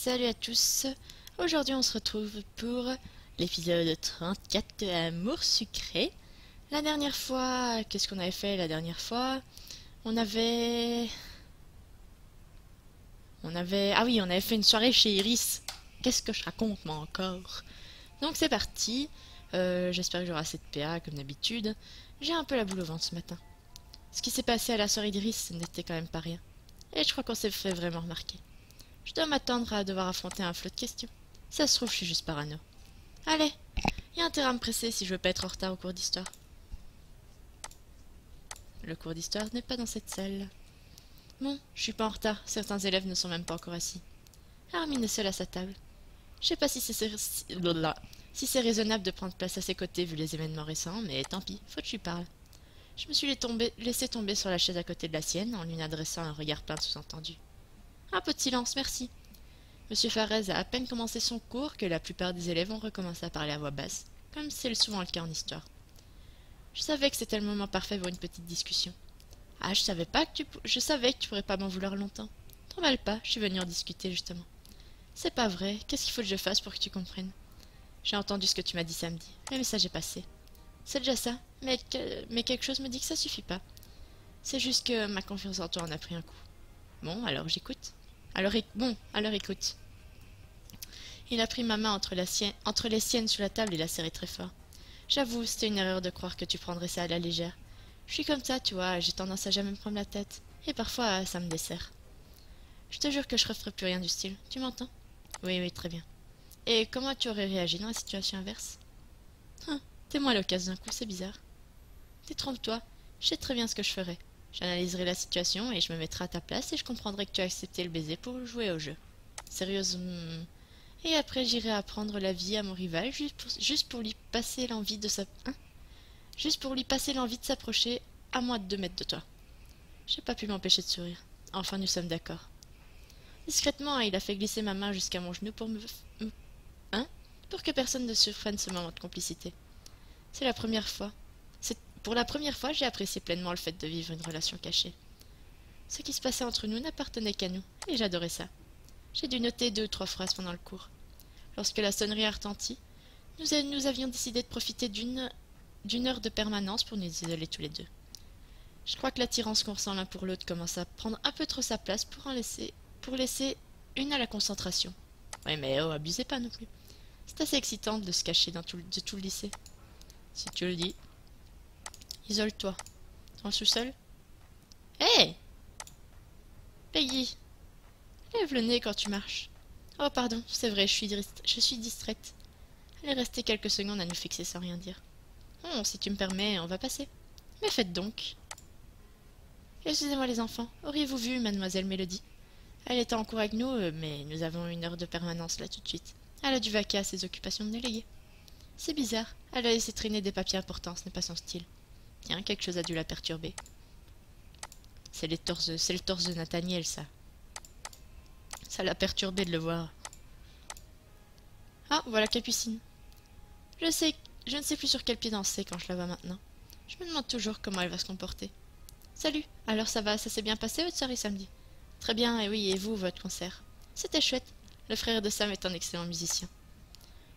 Salut à tous, aujourd'hui on se retrouve pour l'épisode 34 de Amour sucré. La dernière fois, qu'est-ce qu'on avait fait la dernière fois? On avait... Ah oui, on avait fait une soirée chez Iris. Qu'est-ce que je raconte moi encore? Donc c'est parti, j'espère que j'aurai assez de PA comme d'habitude. J'ai un peu la boule au ventre ce matin. Ce qui s'est passé à la soirée d'Iris n'était quand même pas rien. Et je crois qu'on s'est fait vraiment remarquer. Je dois m'attendre à devoir affronter un flot de questions. Ça se trouve, je suis juste parano. Allez, il y a intérêt à me presser si je veux pas être en retard au cours d'histoire. Le cours d'histoire n'est pas dans cette salle. Bon, je suis pas en retard, certains élèves ne sont même pas encore assis. Armin est seul à sa table. Je sais pas si c'est raisonnable de prendre place à ses côtés vu les événements récents, mais tant pis, faut que je lui parle. Je me suis laissé tomber sur la chaise à côté de la sienne en lui adressant un regard plein de sous-entendus. Un peu de silence, merci. Monsieur Farez a à peine commencé son cours que la plupart des élèves ont recommencé à parler à voix basse, comme c'est souvent le cas en histoire. Je savais que c'était le moment parfait pour une petite discussion. Ah, je savais que tu pourrais pas m'en vouloir longtemps. T'emballe pas, je suis venue en discuter justement. C'est pas vrai, qu'est-ce qu'il faut que je fasse pour que tu comprennes? J'ai entendu ce que tu m'as dit samedi, le message est passé. C'est déjà ça, mais quelque chose me dit que ça suffit pas. C'est juste que ma confiance en toi en a pris un coup. Bon, alors j'écoute. Alors écoute. Il a pris ma main entre les siennes sur la table et l'a serrée très fort. J'avoue, c'était une erreur de croire que tu prendrais ça à la légère. Je suis comme ça, tu vois, j'ai tendance à jamais me prendre la tête. Et parfois, ça me dessert. Je te jure que je referai plus rien du style. Tu m'entends? Oui, oui, très bien. Et comment tu aurais réagi dans la situation inverse? T'es moins loquace d'un coup, c'est bizarre. Détrompe-toi, je sais très bien ce que je ferais. J'analyserai la situation et je me mettrai à ta place et je comprendrai que tu as accepté le baiser pour jouer au jeu. Sérieusement. Et après j'irai apprendre la vie à mon rival juste pour lui passer l'envie de s'approcher à moins de 2 mètres de toi. J'ai pas pu m'empêcher de sourire. Enfin nous sommes d'accord. Discrètement, il a fait glisser ma main jusqu'à mon genou pour que personne ne surprenne ce moment de complicité. Pour la première fois, j'ai apprécié pleinement le fait de vivre une relation cachée. Ce qui se passait entre nous n'appartenait qu'à nous, et j'adorais ça. J'ai dû noter 2 ou 3 phrases pendant le cours. Lorsque la sonnerie a retenti, nous avions décidé de profiter d'une heure de permanence pour nous isoler tous les deux. Je crois que l'attirance qu'on ressent l'un pour l'autre commence à prendre un peu trop sa place pour laisser une à la concentration. Oui, mais oh, abusez pas non plus. C'est assez excitant de se cacher de tout le lycée. Si tu le dis. Isole-toi. Dans le sous-sol? Hé hey Peggy, lève le nez quand tu marches. Oh, pardon, c'est vrai, je suis distraite. Elle est restée quelques secondes à nous fixer sans rien dire. Oh, si tu me permets, on va passer. Mais faites donc. Excusez-moi les enfants, auriez-vous vu mademoiselle Mélodie? Elle était en cours avec nous, mais nous avons 1 heure de permanence là tout de suite. Elle a dû vaquer à ses occupations de déléguée. C'est bizarre, elle a laissé traîner des papiers importants, ce n'est pas son style. Tiens, quelque chose a dû la perturber. C'est le torse de Nathaniel, ça. Ça l'a perturbé de le voir. Ah, voilà Capucine. Je ne sais plus sur quel pied danser quand je la vois maintenant. Je me demande toujours comment elle va se comporter. Salut, alors ça s'est bien passé votre soirée samedi? Très bien, et oui, et vous, votre concert? C'était chouette. Le frère de Sam est un excellent musicien.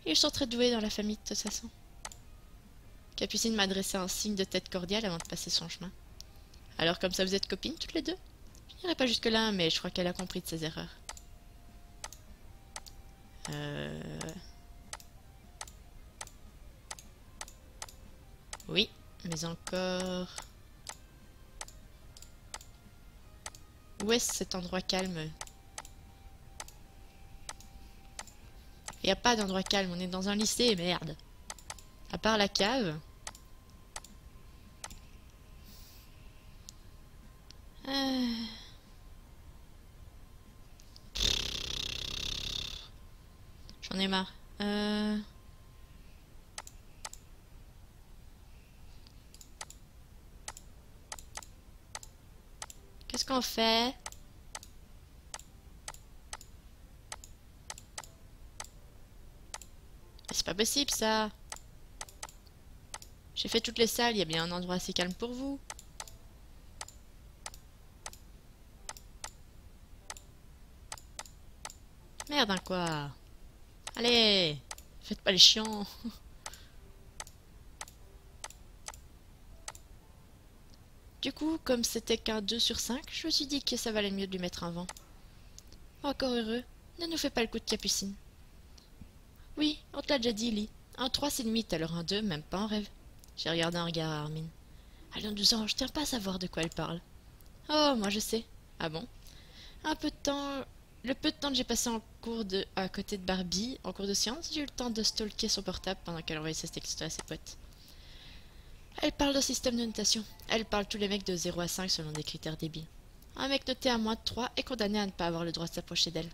Ils sont très doués dans la famille de toute façon. Capucine m'a adressé un signe de tête cordial avant de passer son chemin. Alors comme ça vous êtes copines toutes les deux? Je n'irai pas jusque-là, mais je crois qu'elle a compris de ses erreurs. Oui, mais encore... Où est-ce cet endroit calme? Il n'y a pas d'endroit calme, on est dans un lycée, merde. À part la cave. J'en ai marre. Qu'est-ce qu'on fait? C'est pas possible ça. J'ai fait toutes les salles, il y a bien un endroit assez calme pour vous. Merde, hein, quoi. Allez, faites pas les chiants. Du coup, comme c'était qu'un 2 sur 5, je me suis dit que ça valait mieux de lui mettre un vent. Encore heureux, ne nous fais pas le coup de Capucine. Oui, on te l'a déjà dit, Lee. Un 3 c'est limite, alors un 2, même pas en rêve. J'ai regardé un regard à Armin. Elle a 12 ans, je tiens pas à savoir de quoi elle parle. Oh, moi je sais. Ah bon? Un peu de temps... Le peu de temps que j'ai passé en cours à côté de Barbie, en cours de sciences, j'ai eu le temps de stalker son portable pendant qu'elle envoyait ses textos à ses potes. Elle parle d'un système de notation. Elle parle tous les mecs de 0 à 5 selon des critères débiles. Un mec noté à moins de 3 est condamné à ne pas avoir le droit de s'approcher d'elle.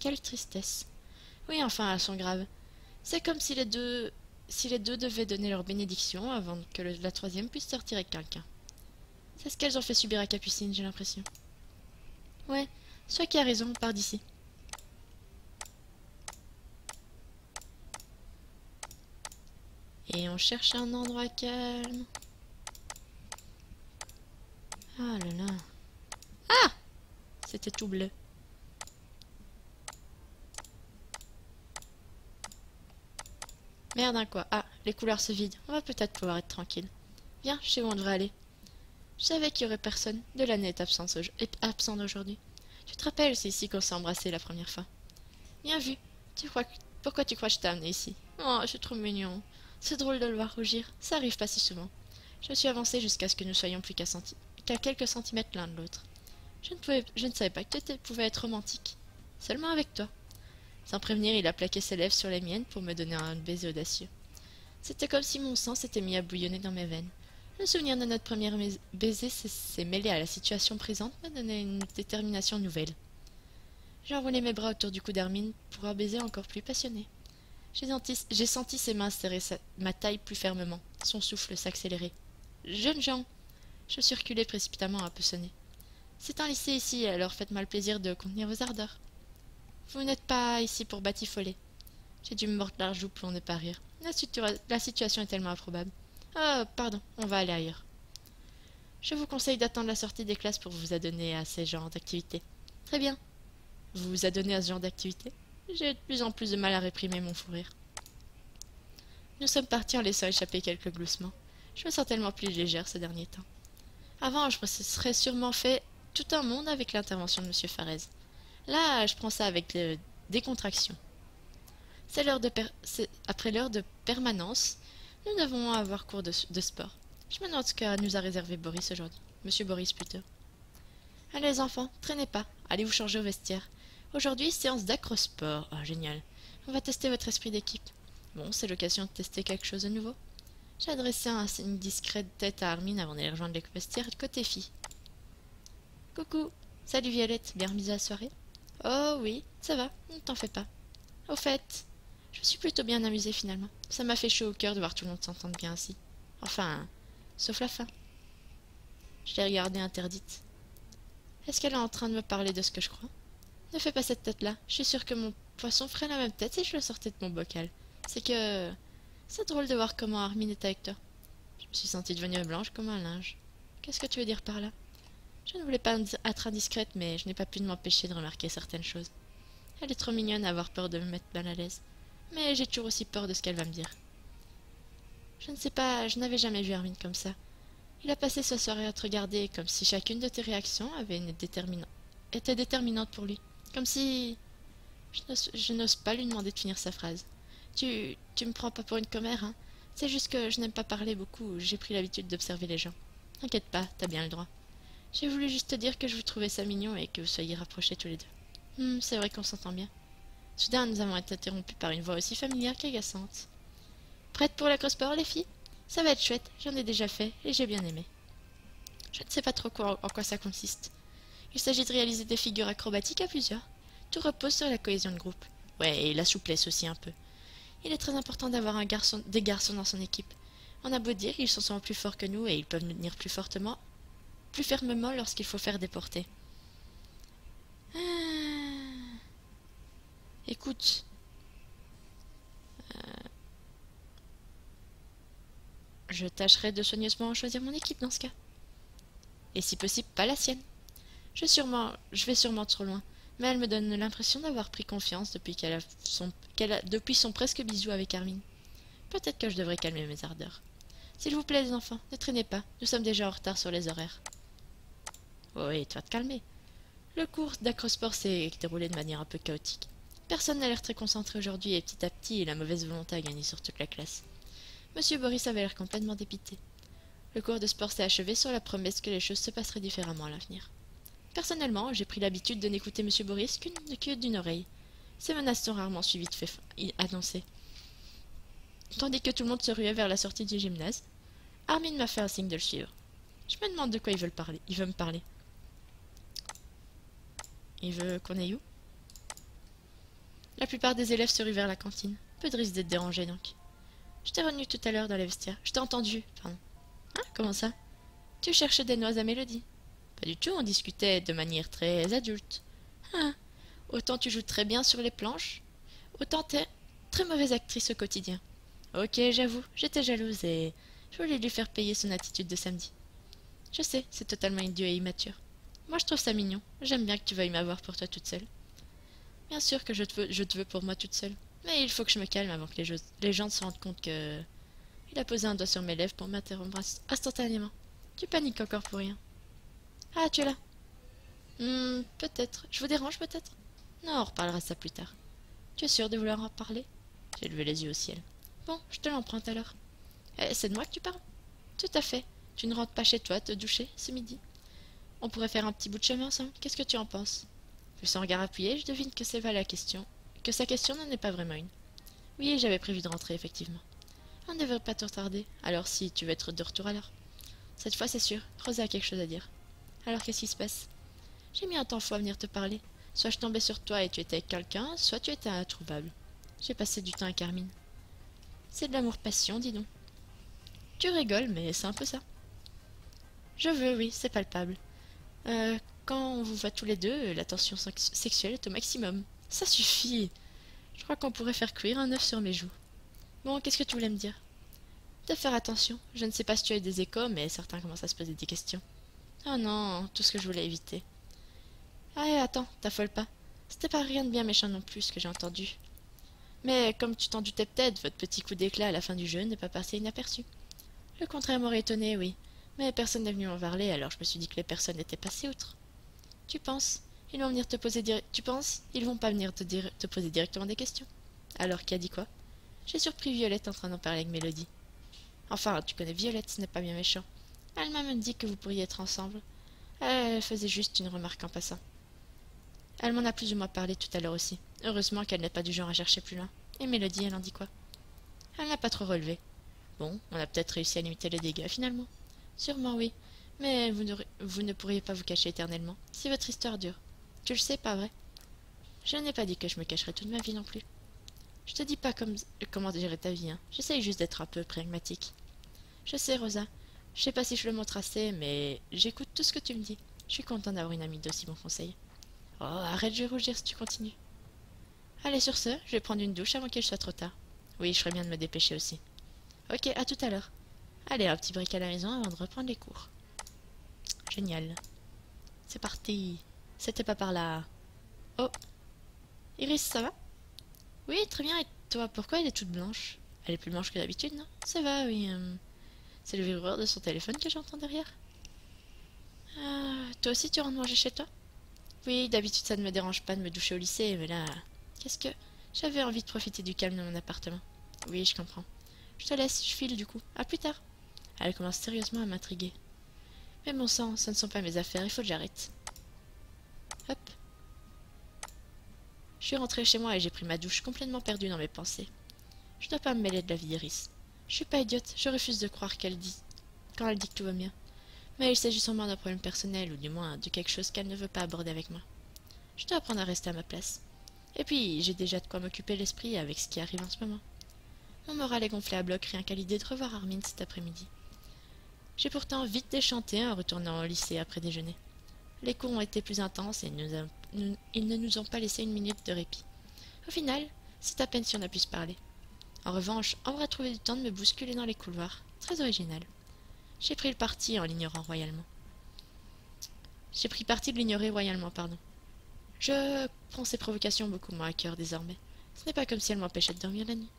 Quelle tristesse. Oui, enfin, elles sont graves. C'est comme si les deux devaient donner leur bénédiction avant que la troisième puisse sortir avec quelqu'un. C'est ce qu'elles ont fait subir à Capucine, j'ai l'impression. Ouais, soit qui a raison, on part d'ici. Et on cherche un endroit calme. Ah là là. Ah! C'était tout bleu. Merde, hein, quoi. Ah, les couleurs se vident. On va peut-être pouvoir être tranquille. Viens, je sais où on devrait aller. Je savais qu'il y aurait personne. Delaney est absent d'aujourd'hui. Tu te rappelles, c'est ici qu'on s'est embrassé la première fois. Bien vu. Pourquoi tu crois que je t'ai amené ici? Oh, je suis trop mignon. C'est drôle de le voir rougir. Ça arrive pas si souvent. Je me suis avancée jusqu'à ce que nous soyons plus qu'à quelques centimètres l'un de l'autre. Je ne savais pas que tu pouvais être romantique. Seulement avec toi. Sans prévenir, il a plaqué ses lèvres sur les miennes pour me donner un baiser audacieux. C'était comme si mon sang s'était mis à bouillonner dans mes veines. Le souvenir de notre premier baiser s'est mêlé à la situation présente, me donnait une détermination nouvelle. J'ai enroulé mes bras autour du cou d'Hermine pour un baiser encore plus passionné. J'ai senti ses mains serrer ma taille plus fermement, son souffle s'accélérer. Jeunes gens! Je suis reculé précipitamment un peu sonné. C'est un lycée ici, alors faites-moi le plaisir de contenir vos ardeurs. Vous n'êtes pas ici pour batifoler. J'ai dû me mordre la joue pour ne pas rire. La situation est tellement improbable. Oh, pardon, on va aller ailleurs. Je vous conseille d'attendre la sortie des classes pour vous adonner à ces genres d'activités. Très bien. Vous vous adonnez à ce genre d'activité? J'ai de plus en plus de mal à réprimer mon fou rire. Nous sommes partis en laissant échapper quelques gloussements. Je me sens tellement plus légère ces derniers temps. Avant, je me serais sûrement fait tout un monde avec l'intervention de M. Farez. Là, je prends ça avec décontraction. Après l'heure de permanence, nous devons avoir cours de sport. Je me demande ce que nous a réservé Boris aujourd'hui. Monsieur Boris plutôt. Allez les enfants, traînez pas. Allez vous changer au vestiaire. Aujourd'hui, séance d'acrosport. Ah, génial. On va tester votre esprit d'équipe. Bon, c'est l'occasion de tester quelque chose de nouveau. J'ai adressé un signe discret de tête à Armin avant d'aller rejoindre les vestiaires côté fille. Coucou. Salut Violette, bien remise à la soirée? Oh oui, ça va, ne t'en fais pas. Au fait, je me suis plutôt bien amusée finalement. Ça m'a fait chaud au cœur de voir tout le monde s'entendre bien ainsi. Enfin, sauf la fin. Je l'ai regardée interdite. Est-ce qu'elle est en train de me parler de ce que je crois? Ne fais pas cette tête-là. Je suis sûre que mon poisson ferait la même tête si je le sortais de mon bocal. C'est que... C'est drôle de voir comment Armin est avec toi. Je me suis sentie devenir blanche comme un linge. Qu'est-ce que tu veux dire par là? Je ne voulais pas être indiscrète, mais je n'ai pas pu m'empêcher de remarquer certaines choses. Elle est trop mignonne à avoir peur de me mettre mal à l'aise. Mais j'ai toujours aussi peur de ce qu'elle va me dire. Je ne sais pas, je n'avais jamais vu Armin comme ça. Il a passé sa soirée à te regarder, comme si chacune de tes réactions était déterminante pour lui. Comme si... Je n'ose pas lui demander de finir sa phrase. Tu me prends pas pour une commère, hein? C'est juste que je n'aime pas parler beaucoup, j'ai pris l'habitude d'observer les gens. T'inquiète pas, t'as bien le droit. J'ai voulu juste te dire que je vous trouvais ça mignon et que vous soyez rapprochés tous les deux. C'est vrai qu'on s'entend bien. Soudain, nous avons été interrompus par une voix aussi familière qu'agaçante. Prêtes pour l'acrosport, les filles? Ça va être chouette, j'en ai déjà fait et j'ai bien aimé. Je ne sais pas trop en quoi ça consiste. Il s'agit de réaliser des figures acrobatiques à plusieurs. Tout repose sur la cohésion de groupe. Ouais, et la souplesse aussi un peu. Il est très important d'avoir des garçons dans son équipe. On a beau dire, ils sont souvent plus forts que nous et ils peuvent nous tenir plus fermement lorsqu'il faut faire des portées. Écoute, je tâcherai de soigneusement choisir mon équipe dans ce cas. Et si possible, pas la sienne. Je vais sûrement trop loin. mais elle me donne l'impression d'avoir pris confiance depuis son presque bisou avec Armin. Peut-être que je devrais calmer mes ardeurs. S'il vous plaît, les enfants, ne traînez pas, nous sommes déjà en retard sur les horaires. Oui, tu vas te calmer. Le cours d'acrosport s'est déroulé de manière un peu chaotique. Personne n'a l'air très concentré aujourd'hui et petit à petit, la mauvaise volonté a gagné sur toute la classe. Monsieur Boris avait l'air complètement dépité. Le cours de sport s'est achevé sur la promesse que les choses se passeraient différemment à l'avenir. Personnellement, j'ai pris l'habitude de n'écouter Monsieur Boris que d'une oreille. Ses menaces sont rarement suivies de faits annoncés. Tandis que tout le monde se ruait vers la sortie du gymnase, Armin m'a fait un signe de le suivre. Je me demande de quoi il veut me parler. Il veut qu'on aille où? La plupart des élèves se ruent vers la cantine. Peu de risque d'être dérangés donc. Je t'ai revenu tout à l'heure dans les vestiaires. Je t'ai entendu, pardon. Hein, comment ça? Tu cherchais des noix à Mélodie? Pas du tout, on discutait de manière très adulte. Ah, autant tu joues très bien sur les planches, autant t'es très mauvaise actrice au quotidien. Ok, j'avoue, j'étais jalouse et je voulais lui faire payer son attitude de samedi. Je sais, c'est totalement idiot et immature. Moi je trouve ça mignon, j'aime bien que tu veuilles m'avoir pour toi toute seule. Bien sûr que je te veux pour moi toute seule, mais il faut que je me calme avant que les gens se rendent compte que... Il a posé un doigt sur mes lèvres pour m'interrompre instantanément. Tu paniques encore pour rien. Ah, tu es là? Peut-être. Je vous dérange peut-être? Non, on reparlera de ça plus tard. Tu es sûr de vouloir en parler? J'ai levé les yeux au ciel. Bon, je te l'emprunte alors. C'est de moi que tu parles? Tout à fait. Tu ne rentres pas chez toi te doucher ce midi? On pourrait faire un petit bout de chemin ensemble. Qu'est-ce que tu en penses? Vu son regard appuyé, je devine que c'est pas la question. Que sa question n'en est pas vraiment une. Oui, j'avais prévu de rentrer, effectivement. On ne devrait pas te retarder. Alors si tu veux être de retour à l'heure. Cette fois, c'est sûr. Rosa a quelque chose à dire. Alors qu'est-ce qui se passe? J'ai mis un temps fou à venir te parler. Soit je tombais sur toi et tu étais avec quelqu'un, soit tu étais introuvable. J'ai passé du temps avec Carmine. C'est de l'amour-passion, dis donc. Tu rigoles, mais c'est un peu ça. Je veux, oui, c'est palpable. Quand on vous voit tous les deux, la tension sexuelle est au maximum. Ça suffit. Je crois qu'on pourrait faire cuire un œuf sur mes joues. Bon, qu'est-ce que tu voulais me dire? De faire attention. Je ne sais pas si tu as eu des échos, mais certains commencent à se poser des questions. Oh non, tout ce que je voulais éviter. Ah, attends, t'affole pas. C'était pas rien de bien méchant non plus, ce que j'ai entendu. Mais comme tu t'en doutais peut-être, votre petit coup d'éclat à la fin du jeu n'est pas passé inaperçu. Le contraire m'aurait étonné, oui. Mais personne n'est venu m'en parler, alors je me suis dit que les personnes étaient passées outre. Tu penses? Ils vont venir te poser Tu penses? Ils vont pas venir te poser directement des questions. Alors, qui a dit quoi? J'ai surpris Violette en train d'en parler avec Mélodie. Enfin, tu connais Violette, ce n'est pas bien méchant. Elle m'a même dit que vous pourriez être ensemble. Elle faisait juste une remarque en passant. Elle m'en a plus ou moins parlé tout à l'heure aussi. Heureusement qu'elle n'est pas du genre à chercher plus loin. Et Mélodie, elle en dit quoi? Elle n'a pas trop relevé. Bon, on a peut-être réussi à limiter les dégâts finalement. Sûrement oui. Mais vous ne pourriez pas vous cacher éternellement. Si votre histoire dure. Tu le sais, pas vrai? Je n'ai pas dit que je me cacherais toute ma vie non plus. Je te dis pas comment gérer ta vie, hein. J'essaye juste d'être un peu pragmatique. Je sais, Rosa. Je sais pas si je le montre assez, mais j'écoute tout ce que tu me dis. Je suis content d'avoir une amie d'aussi bons conseils. Oh, arrête, je vais rougir si tu continues. Allez, sur ce, je vais prendre une douche avant qu'il soit trop tard. Oui, je ferais bien de me dépêcher aussi. Ok, à tout à l'heure. Allez, un petit break à la maison avant de reprendre les cours. Génial. C'est parti. C'était pas par là. Oh. Iris, ça va? Oui, très bien, et toi, pourquoi elle est toute blanche? Elle est plus blanche que d'habitude, non? Ça va, oui. C'est le vibreur de son téléphone que j'entends derrière. Toi aussi, tu rentres manger chez toi? Oui, d'habitude, ça ne me dérange pas de me doucher au lycée, mais là... Qu'est-ce que... J'avais envie de profiter du calme de mon appartement. Oui, je comprends. Je te laisse, je file du coup. À plus tard. Elle commence sérieusement à m'intriguer. Mais mon sang, ce ne sont pas mes affaires, il faut que j'arrête. Hop. Je suis rentrée chez moi et j'ai pris ma douche complètement perdue dans mes pensées. Je dois pas me mêler de la vie d'Iris. Je suis pas idiote, je refuse de croire qu'elle dit... quand elle dit que tout va bien. Mais il s'agit sûrement d'un problème personnel, ou du moins de quelque chose qu'elle ne veut pas aborder avec moi. Je dois apprendre à rester à ma place. Et puis, j'ai déjà de quoi m'occuper l'esprit avec ce qui arrive en ce moment. Mon moral est gonflé à bloc rien qu'à l'idée de revoir Armin cet après-midi. J'ai pourtant vite déchanté en retournant au lycée après déjeuner. Les cours ont été plus intenses et ils ne nous ont pas laissé une minute de répit. Au final, c'est à peine si on a pu se parler. En revanche, Ambre a trouvé du temps de me bousculer dans les couloirs. Très original. J'ai pris parti de l'ignorer royalement, pardon. Je prends ces provocations beaucoup moins à cœur désormais. Ce n'est pas comme si elles m'empêchaient de dormir la nuit.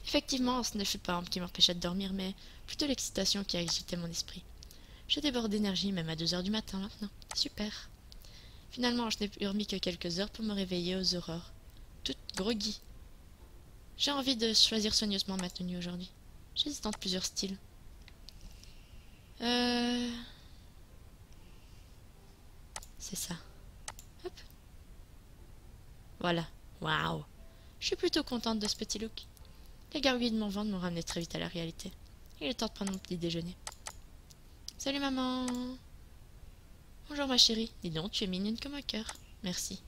Effectivement, ce ne fut pas Ambre qui m'empêchait de dormir, mais plutôt l'excitation qui agitait mon esprit. Je déborde d'énergie même à 2 heures du matin maintenant. Super. Finalement, je n'ai dormi que quelques heures pour me réveiller aux aurores. Toute groggy. J'ai envie de choisir soigneusement ma tenue aujourd'hui. J'hésite entre plusieurs styles. C'est ça. Hop. Voilà. Waouh. Je suis plutôt contente de ce petit look. Les gargouilles de mon ventre m'ont ramené très vite à la réalité. Il est temps de prendre mon petit déjeuner. Salut maman. Bonjour ma chérie. Dis donc, tu es mignonne comme un cœur. Merci.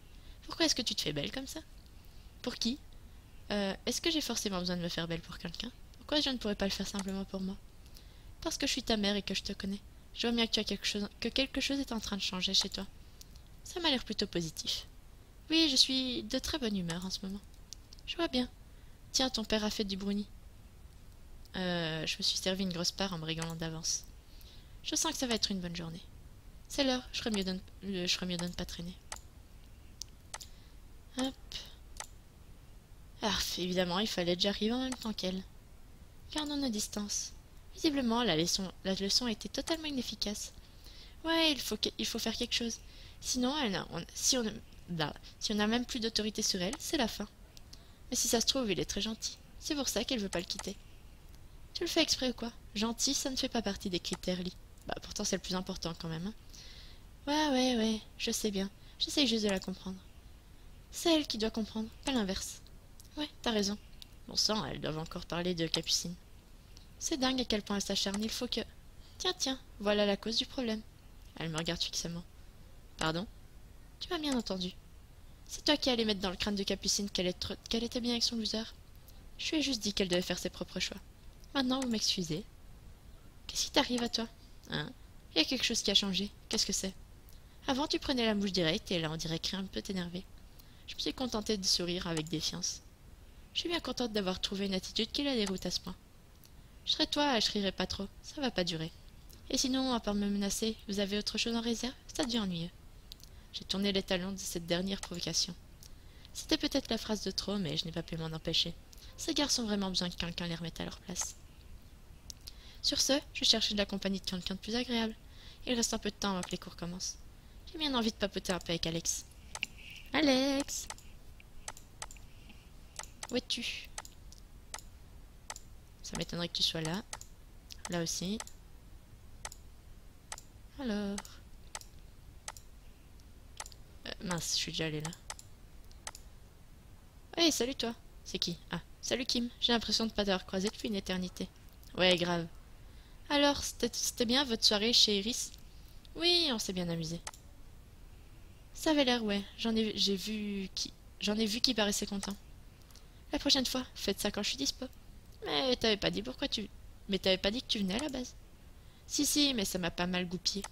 Pourquoi est-ce que tu te fais belle comme ça? Pour qui? Est-ce que j'ai forcément besoin de me faire belle pour quelqu'un? Pourquoi je ne pourrais pas le faire simplement pour moi? Parce que je suis ta mère et que je te connais. Je vois bien que tu as quelque chose est en train de changer chez toi. Ça m'a l'air plutôt positif. Oui, je suis de très bonne humeur en ce moment. Je vois bien. Tiens, ton père a fait du brownie. Je me suis servi une grosse part en me régalant d'avance. Je sens que ça va être une bonne journée. C'est l'heure, je ferais mieux de ne pas traîner. Hop. Ah, évidemment, il fallait que j'arrive en même temps qu'elle. Gardons nos distances. Visiblement, la leçon a été totalement inefficace. Ouais, il faut faire quelque chose. Sinon, si on n'a même plus d'autorité sur elle, c'est la fin. Mais si ça se trouve, il est très gentil. C'est pour ça qu'elle veut pas le quitter. Tu le fais exprès ou quoi? Gentil, ça ne fait pas partie des critères, Lee. Bah, pourtant, c'est le plus important quand même, hein. Ouais, je sais bien. J'essaye juste de la comprendre. C'est elle qui doit comprendre, pas l'inverse. Ouais, t'as raison. Bon sang, elles doivent encore parler de Capucine. C'est dingue à quel point elle s'acharne, il faut que... Tiens, voilà la cause du problème. Elle me regarde fixement. Pardon? Tu m'as bien entendu. C'est toi qui allais mettre dans le crâne de Capucine qu'elle était bien avec son loser. Je lui ai juste dit qu'elle devait faire ses propres choix. Maintenant, vous m'excusez. Qu'est-ce qui t'arrive à toi? Hein? Il y a quelque chose qui a changé. Qu'est-ce que c'est? Avant, tu prenais la mouche directe et là, on dirait que un peu t'énerver. Je me suis contentée de sourire avec défiance. Je suis bien contente d'avoir trouvé une attitude qui la déroute à ce point. Je serais toi, je rierais pas trop. Ça va pas durer. Et sinon, à part me menacer, vous avez autre chose en réserve? Ça devient ennuyeux. J'ai tourné les talons de cette dernière provocation. C'était peut-être la phrase de trop, mais je n'ai pas pu m'en empêcher. Ces garçons ont vraiment besoin que quelqu'un les remette à leur place. Sur ce, je cherchais de la compagnie de quelqu'un de plus agréable. Il reste un peu de temps avant que les cours commencent. J'ai bien envie de papoter un peu avec Alex. Alex! Où es-tu? Ça m'étonnerait que tu sois là. Là aussi. Alors... mince, je suis déjà allée là. Hey, salut toi! C'est qui? Ah, salut Kim. J'ai l'impression de ne pas t'avoir croisé depuis une éternité. Ouais, grave. Alors, c'était bien votre soirée chez Iris? Oui, on s'est bien amusé. Ça avait l'air, ouais. J'en ai vu qui paraissait content. La prochaine fois, faites ça quand je suis dispo. Mais t'avais pas dit pourquoi tu... Mais t'avais pas dit que tu venais à la base. Si, mais ça m'a pas mal goupillé.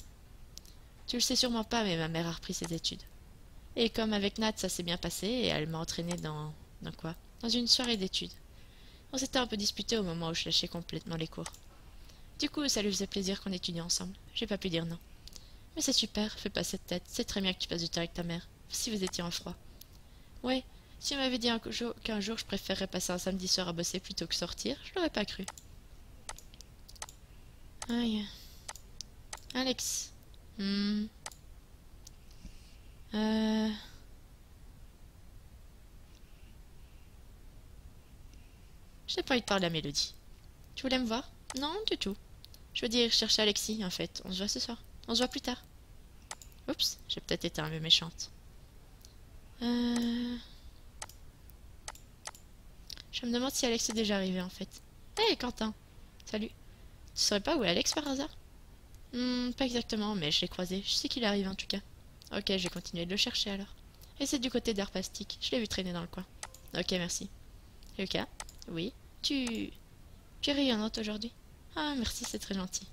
Tu le sais sûrement pas, mais ma mère a repris ses études. Et comme avec Nat, ça s'est bien passé, et elle m'a entraînée dans... Dans quoi? Dans une soirée d'études. On s'était un peu disputé au moment où je lâchais complètement les cours. Du coup, ça lui faisait plaisir qu'on étudie ensemble. J'ai pas pu dire non. Mais c'est super, fais pas cette tête. C'est très bien que tu passes du temps avec ta mère. Si vous étiez en froid. Ouais, si on m'avait dit qu'un jour je préférerais passer un samedi soir à bosser plutôt que sortir, je l'aurais pas cru. Aïe. Alex. J'ai pas envie de parler à Mélodie. Tu voulais me voir? Non, du tout. Je veux dire chercher Alexis, en fait. On se voit ce soir. On se voit plus tard. Oups, j'ai peut-être été un peu méchante. Je me demande si Alex est déjà arrivé, en fait. Hé, Quentin! Salut. Tu saurais pas où est Alex, par hasard? Pas exactement, mais je l'ai croisé. Je sais qu'il arrive, en tout cas. Ok, je vais continuer de le chercher, alors. Et c'est du côté d'art plastique. Je l'ai vu traîner dans le coin. Ok, merci. Lucas? Oui? Tu es rayonnante aujourd'hui? Ah, merci, c'est très gentil.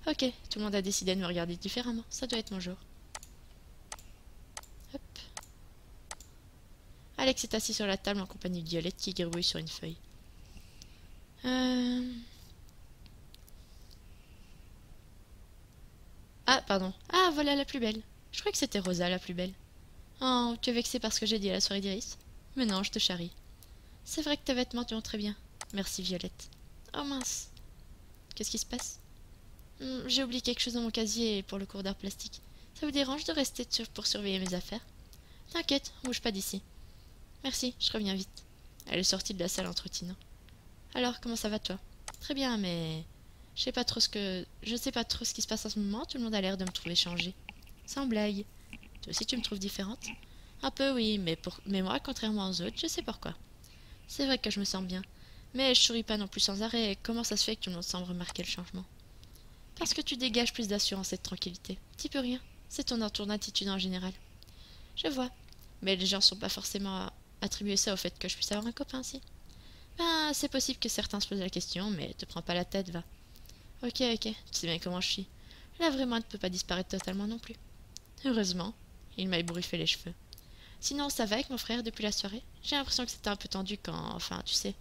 Ok, tout le monde a décidé de me regarder différemment. Ça doit être mon jour. Hop. Alex est assis sur la table en compagnie de Violette qui grouille sur une feuille. Ah, pardon. Ah, voilà la plus belle. Je croyais que c'était Rosa la plus belle. Oh, tu es vexée parce que j'ai dit à la soirée d'Iris? Mais non, je te charrie. C'est vrai que tes vêtements te vont très bien. Merci, Violette. Oh mince. Qu'est-ce qui se passe? J'ai oublié quelque chose dans mon casier pour le cours d'art plastique. Ça vous dérange de rester pour surveiller mes affaires? T'inquiète, bouge pas d'ici. Merci, je reviens vite. Elle est sortie de la salle en trottinant. Alors, comment ça va toi? Très bien, mais je sais pas trop ce qui se passe en ce moment, tout le monde a l'air de me trouver changée. Sans blague. Toi aussi tu me trouves différente? Un peu oui, mais moi, contrairement aux autres, je sais pourquoi. C'est vrai que je me sens bien. Mais je souris pas non plus sans arrêt, et comment ça se fait que tout le monde semble remarquer le changement? Parce que tu dégages plus d'assurance et de tranquillité. T'y peux rien. C'est ton attitude en général. Je vois. Mais les gens sont pas forcément attribuer ça au fait que je puisse avoir un copain aussi. Ben, c'est possible que certains se posent la question, mais te prends pas la tête, va. Ok, tu sais bien comment je suis. Là, vraiment, ne peut pas disparaître totalement non plus. Heureusement. Il m'a ébouriffé les cheveux. Sinon, ça va avec mon frère depuis la soirée? J'ai l'impression que c'était un peu tendu quand... Enfin, tu sais.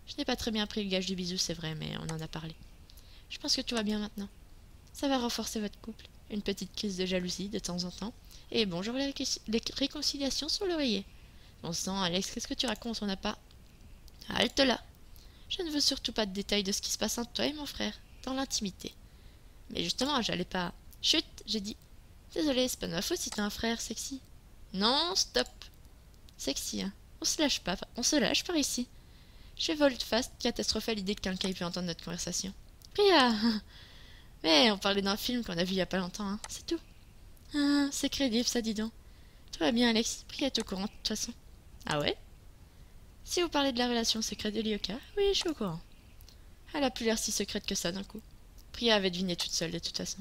Je n'ai pas très bien pris le gage du bisou, c'est vrai, mais on en a parlé. Je pense que tout va bien maintenant. Ça va renforcer votre couple. Une petite crise de jalousie de temps en temps. Et bonjour les réconciliations sur l'oreiller. Bon sang, Alex, qu'est-ce que tu racontes? On n'a pas... Halte là. Je ne veux surtout pas de détails de ce qui se passe entre toi et mon frère, dans l'intimité. Mais justement, j'allais pas... Chut, j'ai dit. Désolée, c'est pas de ma faute si t'as un frère sexy. Non, stop. Sexy, hein. On se lâche par ici. Je volte-face, catastrophée à l'idée que quelqu'un ait pu entendre notre conversation. Priya. Mais on parlait d'un film qu'on a vu il y a pas longtemps, hein. C'est tout. Ah, c'est crédible, ça, dis donc. Tout va bien, Alex. Priya est au courant, de toute façon. Ah ouais? Si vous parlez de la relation secrète de Lyoka, oui, je suis au courant. Elle a plus l'air si secrète que ça d'un coup. Priya avait deviné toute seule de toute façon.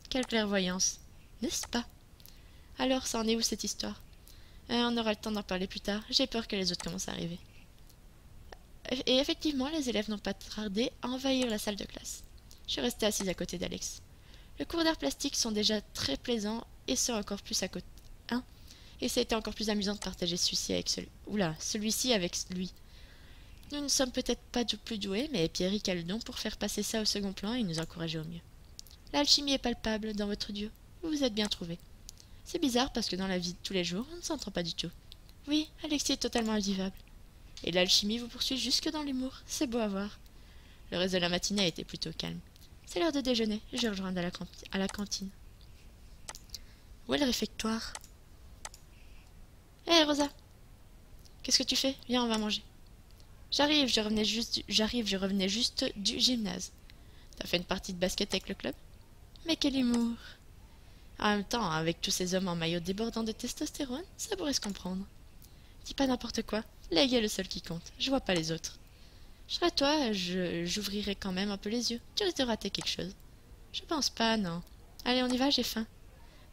Quelle clairvoyance, n'est-ce pas? Alors, ça en est où cette histoire? On aura le temps d'en parler plus tard. J'ai peur que les autres commencent à arriver. Et effectivement, les élèves n'ont pas tardé à envahir la salle de classe. Je suis restée assise à côté d'Alex. Les cours d'art plastique sont déjà très plaisants et sont encore plus à côté. Hein? Et ça a été encore plus amusant de partager celui-ci avec lui. Nous ne sommes peut-être pas plus doués, mais Pierrick a le don pour faire passer ça au second plan et nous encourager au mieux. L'alchimie est palpable dans votre duo. Vous vous êtes bien trouvés. C'est bizarre parce que dans la vie de tous les jours, on ne s'entend pas du tout. Oui, Alexis est totalement invivable. Et l'alchimie vous poursuit jusque dans l'humour. C'est beau à voir. Le reste de la matinée a été plutôt calme. C'est l'heure de déjeuner. Je vais rejoindre à la cantine. Où est le réfectoire? Hé, Rosa! Qu'est-ce que tu fais? Viens, on va manger. J'arrive, je revenais juste du gymnase. T'as fait une partie de basket avec le club? Mais quel humour! En même temps, avec tous ces hommes en maillot débordant de testostérone, ça pourrait se comprendre. Dis pas n'importe quoi. Leg est le seul qui compte. Je vois pas les autres. Je serais toi, j'ouvrirais quand même un peu les yeux. Tu risques de rater quelque chose. Je pense pas, non. Allez, on y va, j'ai faim.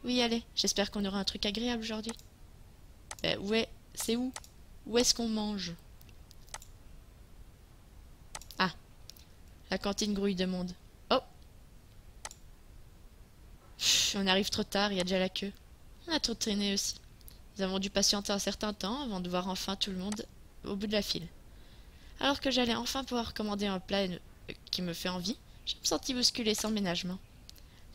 Oui, allez, j'espère qu'on aura un truc agréable aujourd'hui. Ouais, c'est où? Où est-ce qu'on mange? Ah, la cantine grouille de monde. Oh! Pff, on arrive trop tard, il y a déjà la queue. On a trop traîné aussi. Nous avons dû patienter un certain temps avant de voir enfin tout le monde au bout de la file. Alors que j'allais enfin pouvoir commander un plat qui me fait envie, je me sentis bousculée sans ménagement.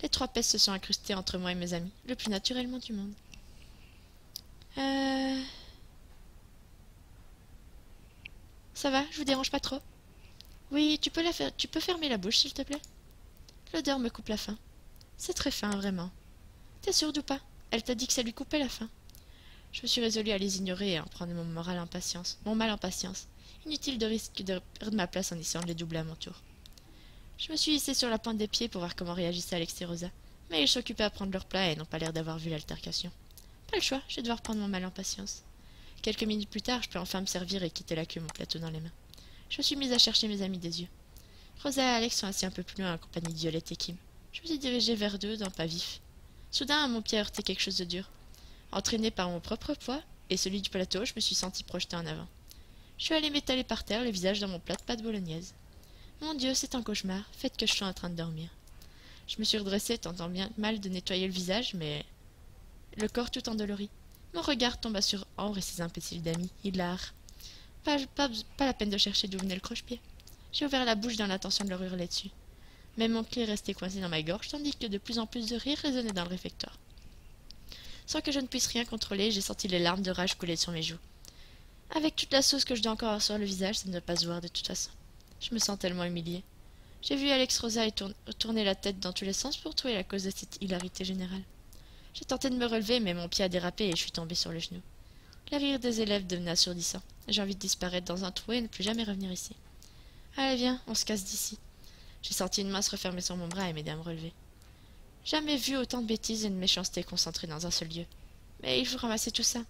Les 3 pestes se sont incrustées entre moi et mes amis, le plus naturellement du monde. Ça va, je vous dérange pas trop? Oui, tu peux fermer la bouche, s'il te plaît? L'odeur me coupe la faim. C'est très fin, vraiment. T'es sûre ou pas? Elle t'a dit que ça lui coupait la faim. Je me suis résolue à les ignorer et à en prendre mon mal en patience. Inutile de risquer de perdre ma place en essayant de les doubler à mon tour. Je me suis hissée sur la pointe des pieds pour voir comment réagissaient Alex et Rosa, mais ils s'occupaient à prendre leur plat et n'ont pas l'air d'avoir vu l'altercation. Pas le choix, je vais devoir prendre mon mal en patience. Quelques minutes plus tard, je peux enfin me servir et quitter la queue, mon plateau dans les mains. Je me suis mise à chercher mes amis des yeux. Rosa et Alex sont assis un peu plus loin, accompagnés de Violette et Kim. Je me suis dirigée vers eux d'un pas vif. Soudain, mon pied a heurté quelque chose de dur. Entraînée par mon propre poids et celui du plateau, je me suis sentie projetée en avant. Je suis allée m'étaler par terre, le visage dans mon plat de pâte bolognaise. Mon Dieu, c'est un cauchemar. Faites que je sois en train de dormir. Je me suis redressée, tentant bien mal de nettoyer le visage, mais le corps tout endolori. Mon regard tomba sur Ambre et ses imbéciles d'amis. Hilar. Pas la peine de chercher d'où venait le croche-pied. J'ai ouvert la bouche dans l'intention de leur hurler dessus. Mais mon clé restait coincé dans ma gorge, tandis que de plus en plus de rires résonnaient dans le réfectoire. Sans que je ne puisse rien contrôler, j'ai senti les larmes de rage couler sur mes joues. Avec toute la sauce que je dois encore avoir sur le visage, ça ne doit pas se voir de toute façon. Je me sens tellement humiliée. J'ai vu Alex Rosa tourner la tête dans tous les sens pour trouver la cause de cette hilarité générale. J'ai tenté de me relever, mais mon pied a dérapé et je suis tombée sur le genou. Les rires des élèves devenaient assourdissants. J'ai envie de disparaître dans un trou et ne plus jamais revenir ici. Allez, viens, on se casse d'ici. J'ai senti une main se refermer sur mon bras et m'aider à me relever. Jamais vu autant de bêtises et de méchanceté concentrées dans un seul lieu. Mais il faut ramasser tout ça.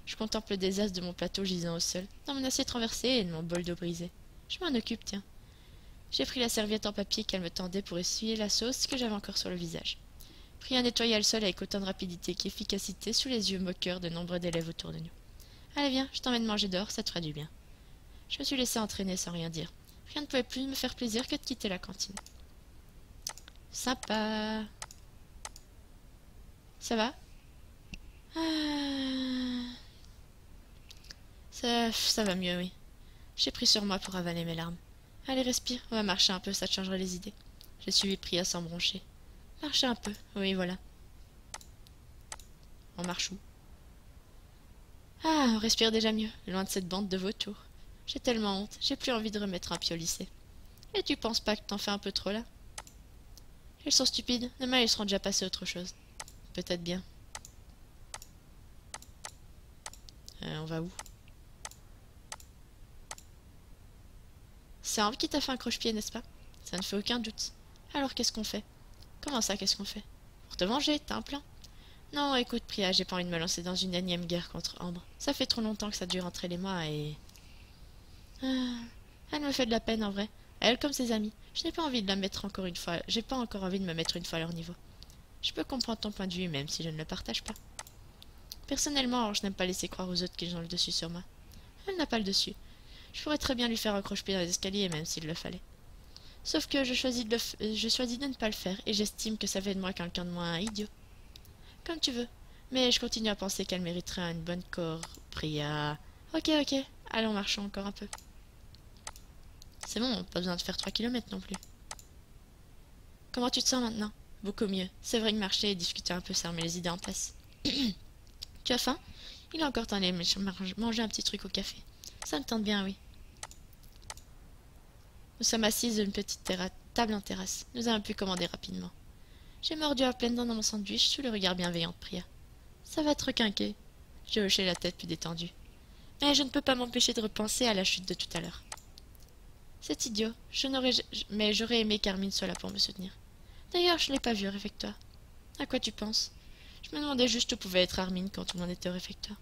Je contemple le désastre de mon plateau gisant au sol, dans mon assiette renversée et de mon bol d'eau brisée. Je m'en occupe, tiens. J'ai pris la serviette en papier qu'elle me tendait pour essuyer la sauce que j'avais encore sur le visage. Priya nettoya le sol avec autant de rapidité qu'efficacité sous les yeux moqueurs de nombreux d'élèves autour de nous. Allez, viens, je t'emmène manger dehors, ça te fera du bien. Je me suis laissé entraîner sans rien dire. Rien ne pouvait plus me faire plaisir que de quitter la cantine. Sympa. Ça va? Ça va mieux, oui. J'ai pris sur moi pour avaler mes larmes. Allez, respire, on va marcher un peu, ça te changera les idées. J'ai suivi Priya sans broncher. Marcher un peu, oui, voilà. On marche où? Ah, on respire déjà mieux, loin de cette bande de vautours. J'ai tellement honte, j'ai plus envie de remettre un pied au lycée. Et tu penses pas que t'en fais un peu trop là? Ils sont stupides, demain ils seront déjà passés à autre chose. Peut-être bien. On va où? C'est Henri qui t'a fait un croche-pied, n'est-ce pas? Ça ne fait aucun doute. Alors qu'est-ce qu'on fait? Comment ça, qu'est-ce qu'on fait? Pour te venger, t'as un plan? Non, écoute, Priya, j'ai pas envie de me lancer dans une énième guerre contre Ambre. Ça fait trop longtemps que ça dure entre les mois et... elle me fait de la peine en vrai. Elle comme ses amis. Je n'ai pas envie de la mettre encore une fois. J'ai pas encore envie de me mettre une fois à leur niveau. Je peux comprendre ton point de vue, même si je ne le partage pas. Personnellement, je n'aime pas laisser croire aux autres qu'ils ont le dessus sur moi. Elle n'a pas le dessus. Je pourrais très bien lui faire un croche-pied dans les escaliers, même s'il le fallait. Sauf que je choisis de ne pas le faire, et j'estime que ça fait de moi quelqu'un de moins idiot. Comme tu veux. Mais je continue à penser qu'elle mériterait une bonne Priya. Ok, allons marchons encore un peu. C'est bon, pas besoin de faire 3 kilomètres non plus. Comment tu te sens maintenant? Beaucoup mieux. C'est vrai que marcher et discuter un peu, ça remet les idées en place. Tu as faim? Il est encore temps d'aller manger un petit truc au café. Ça me tente bien, oui. Nous sommes assises à une petite table en terrasse. Nous avons pu commander rapidement. J'ai mordu à pleines dents dans mon sandwich sous le regard bienveillant de Priya. Ça va te requinquer. J'ai hoché la tête plus détendue. Mais je ne peux pas m'empêcher de repenser à la chute de tout à l'heure. C'est idiot. Mais j'aurais aimé qu'Armin soit là pour me soutenir. D'ailleurs, je ne l'ai pas vu au réfectoire. À quoi tu penses? Je me demandais juste où pouvait être Armin quand tout le monde était au réfectoire.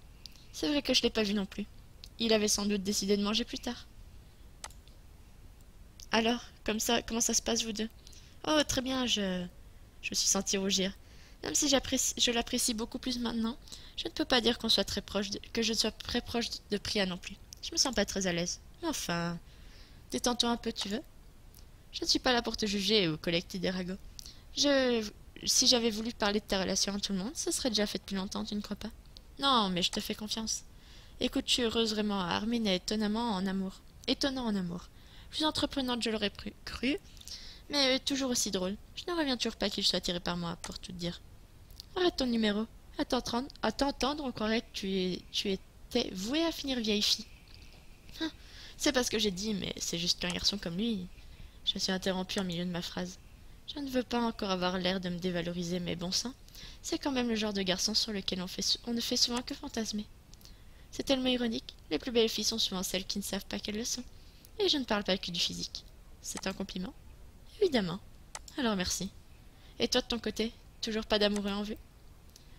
C'est vrai que je ne l'ai pas vu non plus. Il avait sans doute décidé de manger plus tard. Alors, comme ça, comment ça se passe, vous deux? Oh, très bien, je me suis sentie rougir. Même si je l'apprécie beaucoup plus maintenant, je ne peux pas dire que je sois très proche de Priya non plus. Je me sens pas très à l'aise. Enfin, détends-toi un peu, tu veux? Je ne suis pas là pour te juger ou collecter des ragots. Si j'avais voulu parler de ta relation à tout le monde, ça serait déjà fait depuis longtemps, tu ne crois pas? Non, mais je te fais confiance. Écoute, je suis heureuse vraiment. Armin est étonnant en amour. Plus entreprenante, je l'aurais cru, mais toujours aussi drôle. Je ne reviens toujours pas qu'il soit attiré par moi, pour tout te dire. Arrête ton numéro. À t'entendre, on croirait que tu étais vouée à finir vieille fille. C'est pas ce que j'ai dit, mais c'est juste qu'un garçon comme lui... Je me suis interrompue en milieu de ma phrase. Je ne veux pas encore avoir l'air de me dévaloriser, mais bon sang, c'est quand même le genre de garçon sur lequel on ne fait souvent que fantasmer. C'est tellement ironique. Les plus belles filles sont souvent celles qui ne savent pas qu'elles le sont. Et je ne parle pas que du physique. C'est un compliment? Évidemment. Alors merci. Et toi de ton côté, toujours pas d'amoureux en vue?